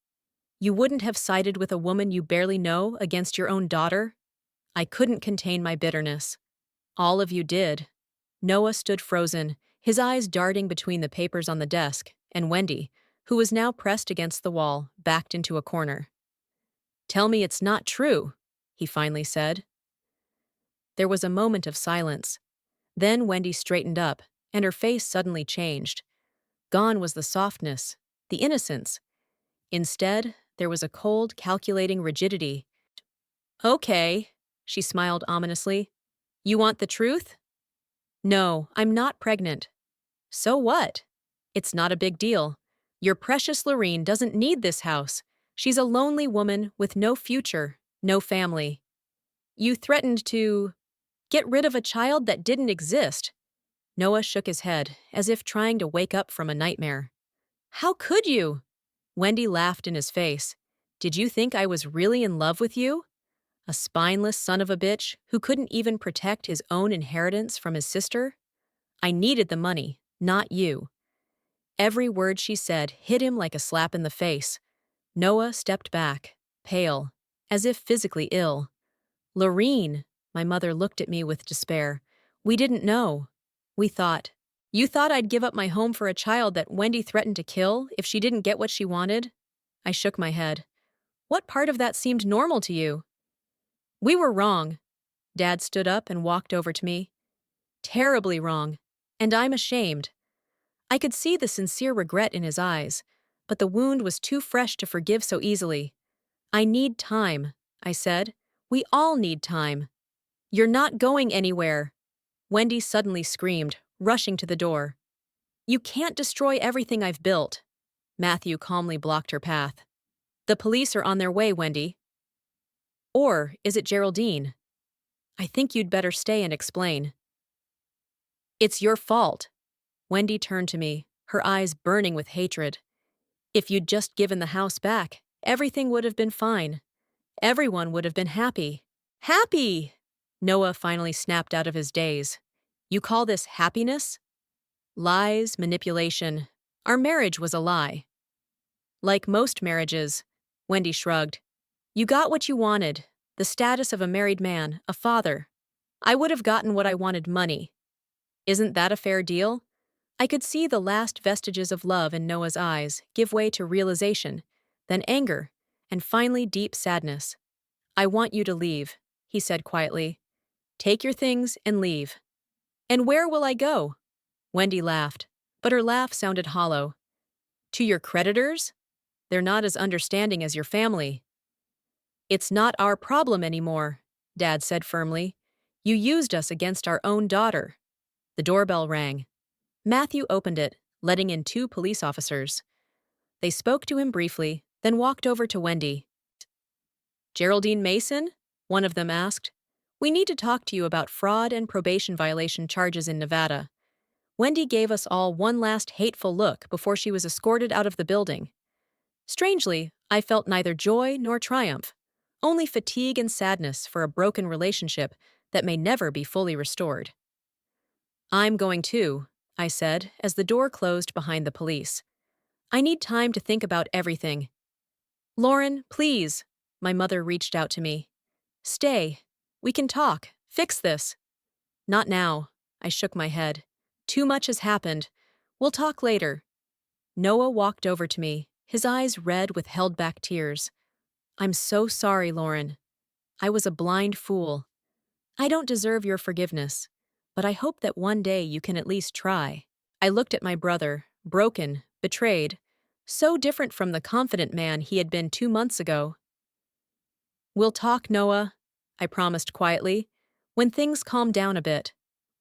You wouldn't have sided with a woman you barely know against your own daughter? I couldn't contain my bitterness. All of you did. Noah stood frozen, his eyes darting between the papers on the desk, and Wendy, who was now pressed against the wall, backed into a corner. Tell me it's not true, he finally said. There was a moment of silence. Then Wendy straightened up, and her face suddenly changed. Gone was the softness, the innocence. Instead, there was a cold, calculating rigidity. Okay, she smiled ominously. You want the truth? No, I'm not pregnant. So what? It's not a big deal. Your precious Lorene doesn't need this house. She's a lonely woman with no future, no family. You threatened to get rid of a child that didn't exist. Noah shook his head, as if trying to wake up from a nightmare. How could you? Wendy laughed in his face. Did you think I was really in love with you? A spineless son of a bitch who couldn't even protect his own inheritance from his sister? I needed the money, not you. Every word she said hit him like a slap in the face. Noah stepped back, pale, as if physically ill. Lorene, my mother looked at me with despair. We didn't know. We thought. You thought I'd give up my home for a child that Wendy threatened to kill if she didn't get what she wanted? I shook my head. What part of that seemed normal to you? We were wrong. Dad stood up and walked over to me. Terribly wrong. And I'm ashamed. I could see the sincere regret in his eyes, but the wound was too fresh to forgive so easily. I need time, I said. We all need time. You're not going anywhere. Wendy suddenly screamed, rushing to the door. You can't destroy everything I've built. Matthew calmly blocked her path. The police are on their way, Wendy. Or is it Geraldine? I think you'd better stay and explain. It's your fault. Wendy turned to me, her eyes burning with hatred. If you'd just given the house back, everything would have been fine. Everyone would have been happy. Happy! Noah finally snapped out of his daze. You call this happiness? Lies, manipulation. Our marriage was a lie. Like most marriages, Wendy shrugged. You got what you wanted, the status of a married man, a father. I would have gotten what I wanted, money. Isn't that a fair deal? I could see the last vestiges of love in Noah's eyes give way to realization, then anger, and finally deep sadness. I want you to leave, he said quietly. Take your things and leave. And where will I go? Wendy laughed, but her laugh sounded hollow. To your creditors? They're not as understanding as your family. It's not our problem anymore, Dad said firmly. You used us against our own daughter. The doorbell rang. Matthew opened it, letting in 2 police officers. They spoke to him briefly, then walked over to Wendy. Geraldine Mason? One of them asked. We need to talk to you about fraud and probation violation charges in Nevada. Wendy gave us all one last hateful look before she was escorted out of the building. Strangely, I felt neither joy nor triumph, only fatigue and sadness for a broken relationship that may never be fully restored. I'm going too, I said as the door closed behind the police. I need time to think about everything. Lauren, please, my mother reached out to me. Stay. We can talk. Fix this. Not now, I shook my head. Too much has happened. We'll talk later. Noah walked over to me, his eyes red with held-back tears. I'm so sorry, Lauren. I was a blind fool. I don't deserve your forgiveness, but I hope that one day you can at least try. I looked at my brother, broken, betrayed, so different from the confident man he had been 2 months ago. We'll talk, Noah, I promised quietly, when things calmed down a bit.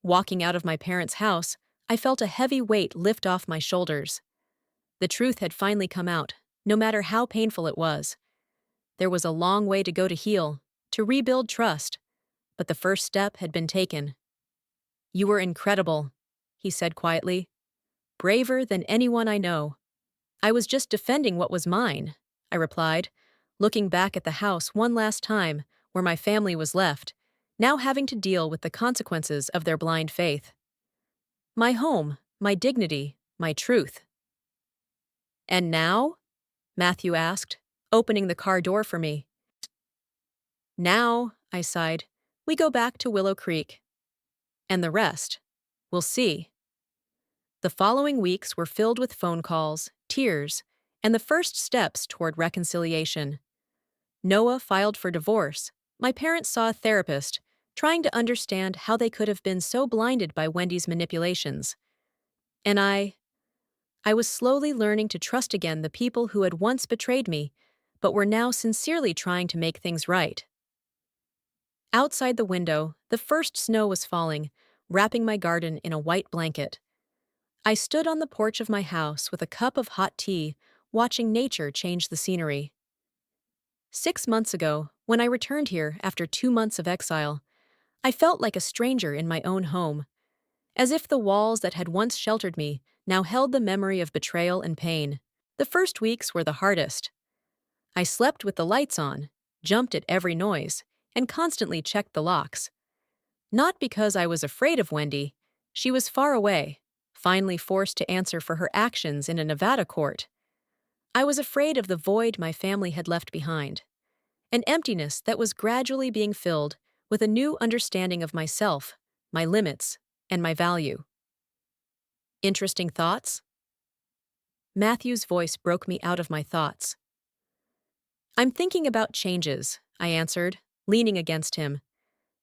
Walking out of my parents' house, I felt a heavy weight lift off my shoulders. The truth had finally come out, no matter how painful it was. There was a long way to go to heal, to rebuild trust, but the first step had been taken. You were incredible, he said quietly. Braver than anyone I know. I was just defending what was mine, I replied, looking back at the house one last time where my family was left, now having to deal with the consequences of their blind faith. My home, my dignity, my truth. And now? Matthew asked, opening the car door for me. Now, I sighed, we go back to Willow Creek. And the rest, we'll see. The following weeks were filled with phone calls, tears, and the first steps toward reconciliation. Noah filed for divorce. My parents saw a therapist, trying to understand how they could have been so blinded by Wendy's manipulations. And I I was slowly learning to trust again the people who had once betrayed me, but were now sincerely trying to make things right. Outside the window, the first snow was falling, wrapping my garden in a white blanket. I stood on the porch of my house with a cup of hot tea, watching nature change the scenery. 6 months ago, when I returned here after 2 months of exile, I felt like a stranger in my own home, as if the walls that had once sheltered me now held the memory of betrayal and pain. The first weeks were the hardest. I slept with the lights on, jumped at every noise, and constantly checked the locks. Not because I was afraid of Wendy. She was far away, finally forced to answer for her actions in a Nevada court. I was afraid of the void my family had left behind, an emptiness that was gradually being filled with a new understanding of myself, my limits, and my value. Interesting thoughts? Matthew's voice broke me out of my thoughts. I'm thinking about changes, I answered, leaning against him.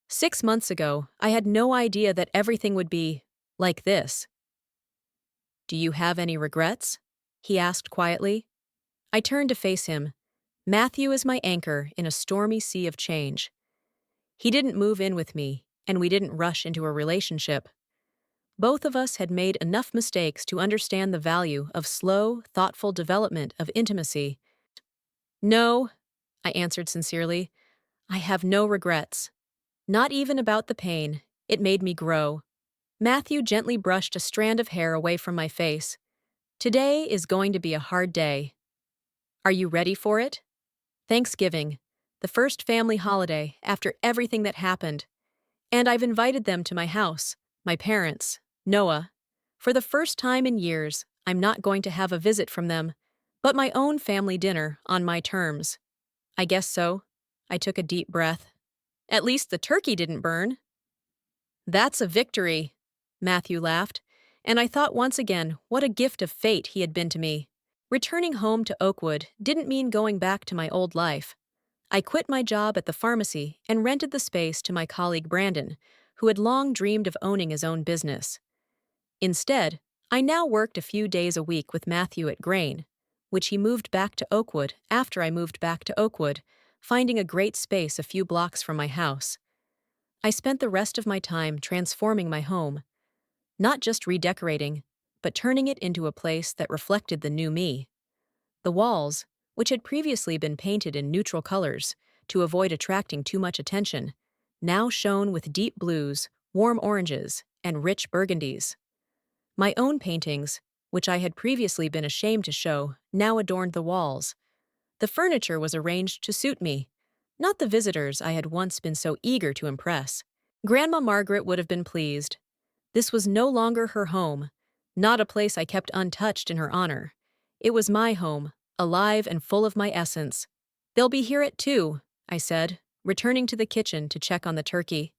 6 months ago, I had no idea that everything would be like this. Do you have any regrets? He asked quietly. I turned to face him. Matthew is my anchor in a stormy sea of change. He didn't move in with me, and we didn't rush into a relationship. Both of us had made enough mistakes to understand the value of slow, thoughtful development of intimacy. No, I answered sincerely. I have no regrets. Not even about the pain. It made me grow. Matthew gently brushed a strand of hair away from my face. Today is going to be a hard day. Are you ready for it? Thanksgiving, the first family holiday after everything that happened. And I've invited them to my house, my parents, Noah. For the first time in years, I'm not going to have a visit from them, but my own family dinner on my terms. I guess so. I took a deep breath. At least the turkey didn't burn. That's a victory, Matthew laughed, and I thought once again what a gift of fate he had been to me. Returning home to Oakwood didn't mean going back to my old life. I quit my job at the pharmacy and rented the space to my colleague Brandon, who had long dreamed of owning his own business. Instead, I now worked a few days a week with Matthew at Grain, which he moved back to Oakwood after I moved back to Oakwood, finding a great space a few blocks from my house. I spent the rest of my time transforming my home, not just redecorating, but turning it into a place that reflected the new me. The walls, which had previously been painted in neutral colors to avoid attracting too much attention, now shone with deep blues, warm oranges, and rich burgundies. My own paintings, which I had previously been ashamed to show, now adorned the walls. The furniture was arranged to suit me, not the visitors I had once been so eager to impress. Grandma Margaret would have been pleased. This was no longer her home, not a place I kept untouched in her honor. It was my home, alive and full of my essence. They'll be here at 2, I said, returning to the kitchen to check on the turkey.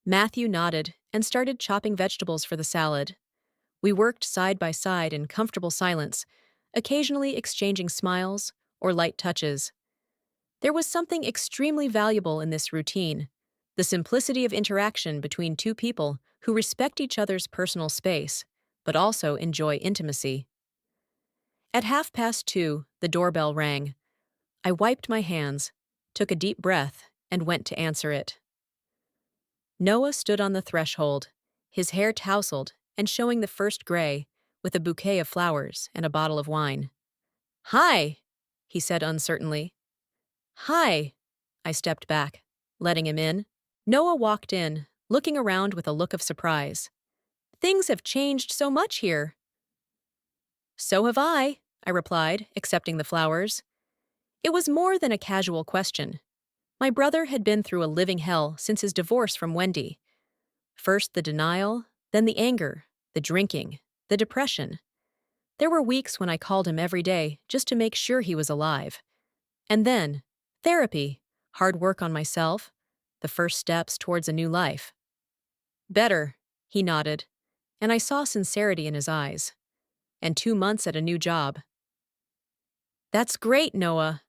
Matthew nodded and started chopping vegetables for the salad. We worked side by side in comfortable silence, occasionally exchanging smiles or light touches. There was something extremely valuable in this routine, the simplicity of interaction between two people who respect each other's personal space, but also enjoy intimacy. At 2:30, the doorbell rang. I wiped my hands, took a deep breath, and went to answer it. Noah stood on the threshold, his hair tousled and showing the first gray, with a bouquet of flowers and a bottle of wine. Hi, he said uncertainly. Hi, I stepped back, letting him in. Noah walked in, looking around with a look of surprise. Things have changed so much here. So have I replied, accepting the flowers. It was more than a casual question. My brother had been through a living hell since his divorce from Wendy. First the denial, then the anger, the drinking, the depression. There were weeks when I called him every day just to make sure he was alive. And then, therapy, hard work on myself, the first steps towards a new life. Better, he nodded, and I saw sincerity in his eyes. And 2 months at a new job. That's great, Noah.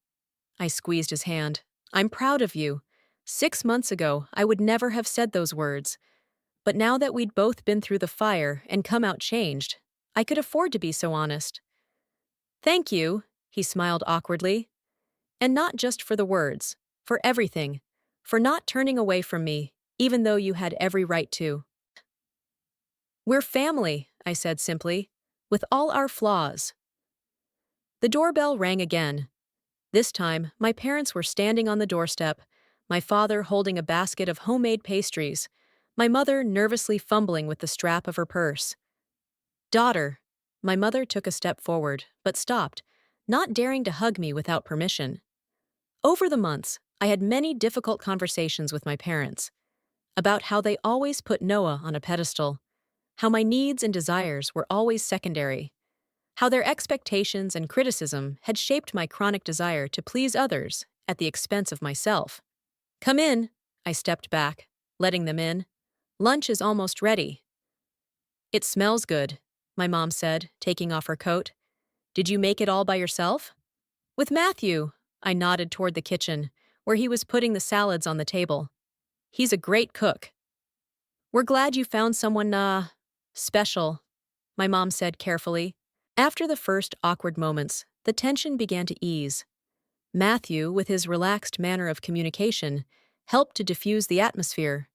I squeezed his hand. I'm proud of you. 6 months ago, I would never have said those words. But now that we'd both been through the fire and come out changed, I could afford to be so honest. Thank you, he smiled awkwardly. And not just for the words, for everything. For not turning away from me, even though you had every right to. We're family, I said simply, with all our flaws. The doorbell rang again. This time, my parents were standing on the doorstep, my father holding a basket of homemade pastries, my mother nervously fumbling with the strap of her purse. Daughter. My mother took a step forward, but stopped, not daring to hug me without permission. Over the months, I had many difficult conversations with my parents about how they always put Noah on a pedestal, how my needs and desires were always secondary, how their expectations and criticism had shaped my chronic desire to please others at the expense of myself. Come in, I stepped back, letting them in. Lunch is almost ready. It smells good, my mom said, taking off her coat. Did you make it all by yourself? With Matthew, I nodded toward the kitchen, where he was putting the salads on the table. He's a great cook. We're glad you found someone, special, my mom said carefully. After the first awkward moments, the tension began to ease. Matthew, with his relaxed manner of communication, helped to diffuse the atmosphere.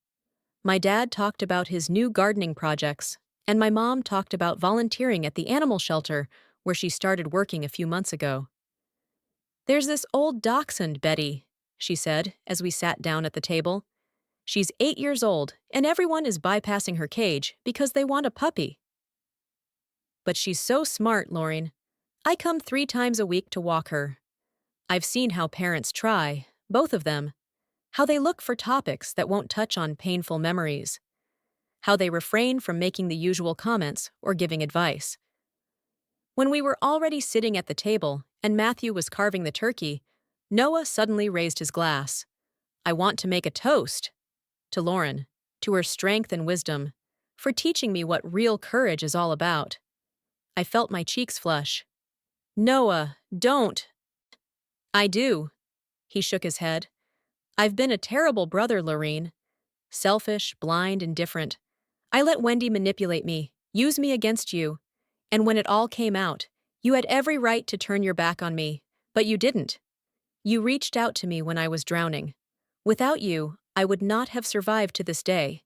My dad talked about his new gardening projects, and my mom talked about volunteering at the animal shelter where she started working a few months ago. There's this old dachshund, Betty, she said as we sat down at the table. She's 8 years old, and everyone is bypassing her cage because they want a puppy. But she's so smart, Lauren. I come 3 times a week to walk her. I've seen how parents try, both of them, how they look for topics that won't touch on painful memories, how they refrain from making the usual comments or giving advice. When we were already sitting at the table and Matthew was carving the turkey, Noah suddenly raised his glass. I want to make a toast to Lauren, to her strength and wisdom, for teaching me what real courage is all about. I felt my cheeks flush. Noah, don't. I do. He shook his head. I've been a terrible brother, Lorene. Selfish, blind, indifferent. I let Wendy manipulate me, use me against you. And when it all came out, you had every right to turn your back on me, but you didn't. You reached out to me when I was drowning. Without you, I would not have survived to this day.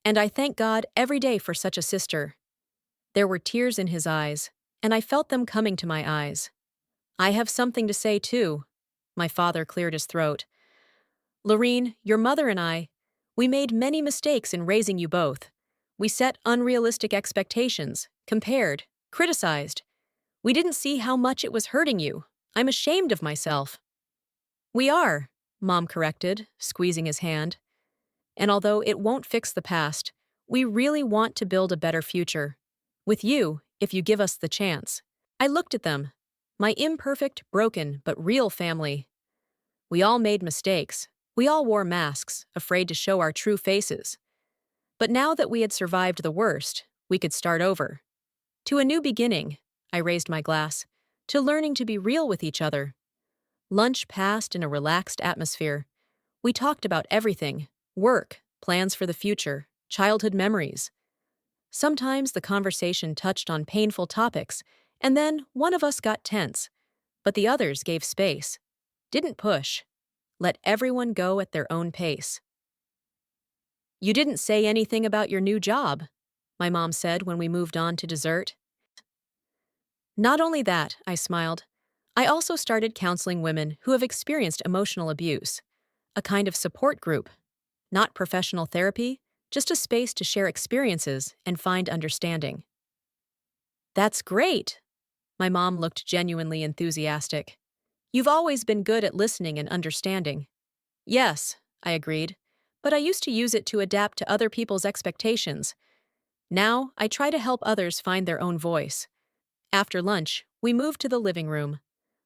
And I thank God every day for such a sister. There were tears in his eyes, and I felt them coming to my eyes. I have something to say, too. My father cleared his throat. Lorene, your mother and I, we made many mistakes in raising you both. We set unrealistic expectations, compared, criticized. We didn't see how much it was hurting you. I'm ashamed of myself. We are, Mom corrected, squeezing his hand. And although it won't fix the past, we really want to build a better future. With you, if you give us the chance. I looked at them. My imperfect, broken, but real family. We all made mistakes. We all wore masks, afraid to show our true faces. But now that we had survived the worst, we could start over. To a new beginning, I raised my glass, to learning to be real with each other. Lunch passed in a relaxed atmosphere. We talked about everything: work, plans for the future, childhood memories. Sometimes the conversation touched on painful topics, and then one of us got tense, but the others gave space. Didn't push. Let everyone go at their own pace. You didn't say anything about your new job, my mom said when we moved on to dessert. Not only that, I smiled. I also started counseling women who have experienced emotional abuse. A kind of support group. Not professional therapy, just a space to share experiences and find understanding. That's great. My mom looked genuinely enthusiastic. You've always been good at listening and understanding. Yes, I agreed, but I used to use it to adapt to other people's expectations. Now, I try to help others find their own voice. After lunch, we moved to the living room.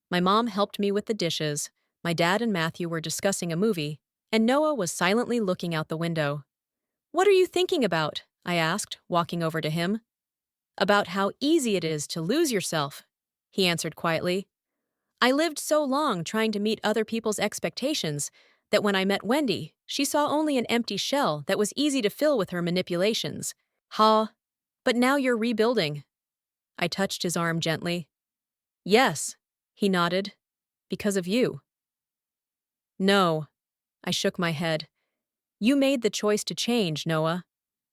My mom helped me with the dishes, my dad and Matthew were discussing a movie, and Noah was silently looking out the window. What are you thinking about? I asked, walking over to him. About how easy it is to lose yourself, he answered quietly. I lived so long trying to meet other people's expectations that when I met Wendy, she saw only an empty shell that was easy to fill with her manipulations. Ha! But now you're rebuilding. I touched his arm gently. Yes, he nodded. Because of you. No, I shook my head. You made the choice to change, Noah.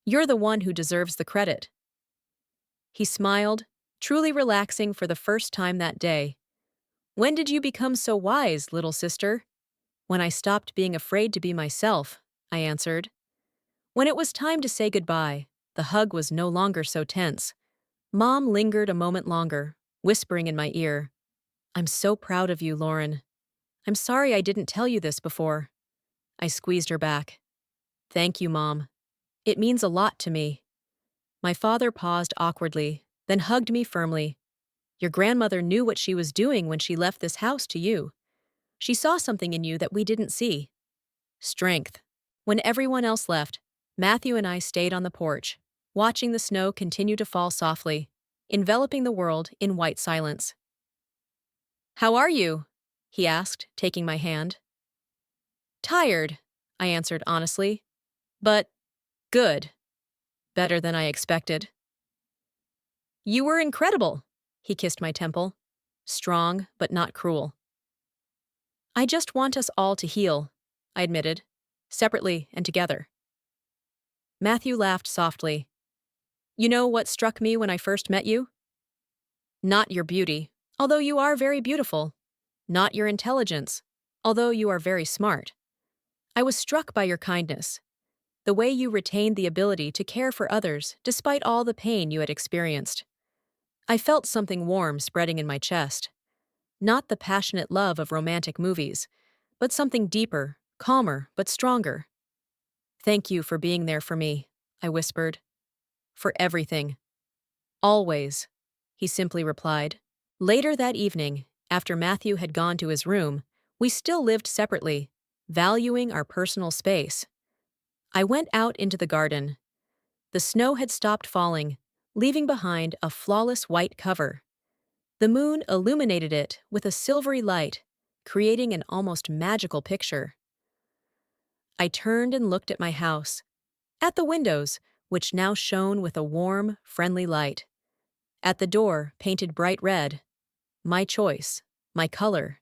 You're the one who deserves the credit. He smiled, truly relaxing for the first time that day. When did you become so wise, little sister? When I stopped being afraid to be myself, I answered. When it was time to say goodbye, the hug was no longer so tense. Mom lingered a moment longer, whispering in my ear, I'm so proud of you, Lauren. I'm sorry I didn't tell you this before. I squeezed her back. Thank you, Mom. It means a lot to me. My father paused awkwardly, then hugged me firmly. Your grandmother knew what she was doing when she left this house to you. She saw something in you that we didn't see. Strength. When everyone else left, Matthew and I stayed on the porch, watching the snow continue to fall softly, enveloping the world in white silence. How are you? He asked, taking my hand. Tired, I answered honestly. But good. Better than I expected. You were incredible, he kissed my temple. Strong, but not cruel. I just want us all to heal, I admitted, separately and together. Matthew laughed softly. You know what struck me when I first met you? Not your beauty, although you are very beautiful. Not your intelligence, although you are very smart. I was struck by your kindness, the way you retained the ability to care for others despite all the pain you had experienced. I felt something warm spreading in my chest. Not the passionate love of romantic movies, but something deeper, calmer, but stronger. Thank you for being there for me, I whispered. For everything. Always, he simply replied. Later that evening, after Matthew had gone to his room, we still lived separately, valuing our personal space. I went out into the garden. The snow had stopped falling, leaving behind a flawless white cover. The moon illuminated it with a silvery light, creating an almost magical picture. I turned and looked at my house, at the windows, which now shone with a warm, friendly light. At the door, painted bright red, my choice, my color.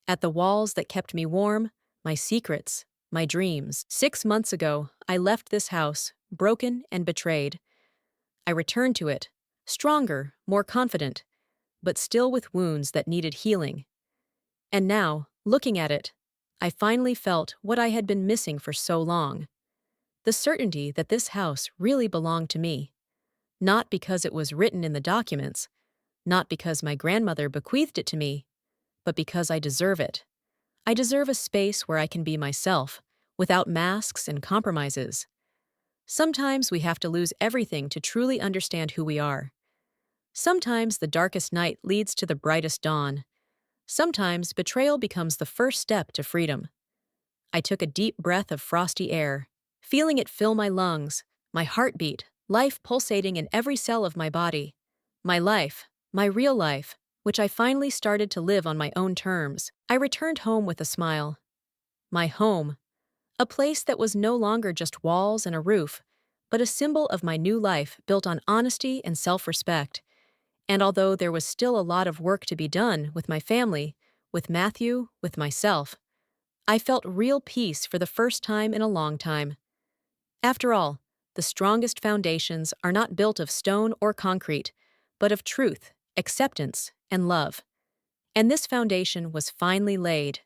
At the walls that kept me warm, my secrets, my dreams. 6 months ago, I left this house, broken and betrayed. I returned to it, stronger, more confident, but still with wounds that needed healing. And now, looking at it, I finally felt what I had been missing for so long. The certainty that this house really belonged to me. Not because it was written in the documents, not because my grandmother bequeathed it to me, but because I deserve it. I deserve a space where I can be myself, without masks and compromises. Sometimes we have to lose everything to truly understand who we are. Sometimes the darkest night leads to the brightest dawn. Sometimes betrayal becomes the first step to freedom. I took a deep breath of frosty air, feeling it fill my lungs, my heartbeat, life pulsating in every cell of my body. My life, my real life, which I finally started to live on my own terms. I returned home with a smile. My home, a place that was no longer just walls and a roof, but a symbol of my new life built on honesty and self-respect. And although there was still a lot of work to be done with my family, with Matthew, with myself, I felt real peace for the first time in a long time. After all, the strongest foundations are not built of stone or concrete, but of truth, acceptance, and love. And this foundation was finally laid.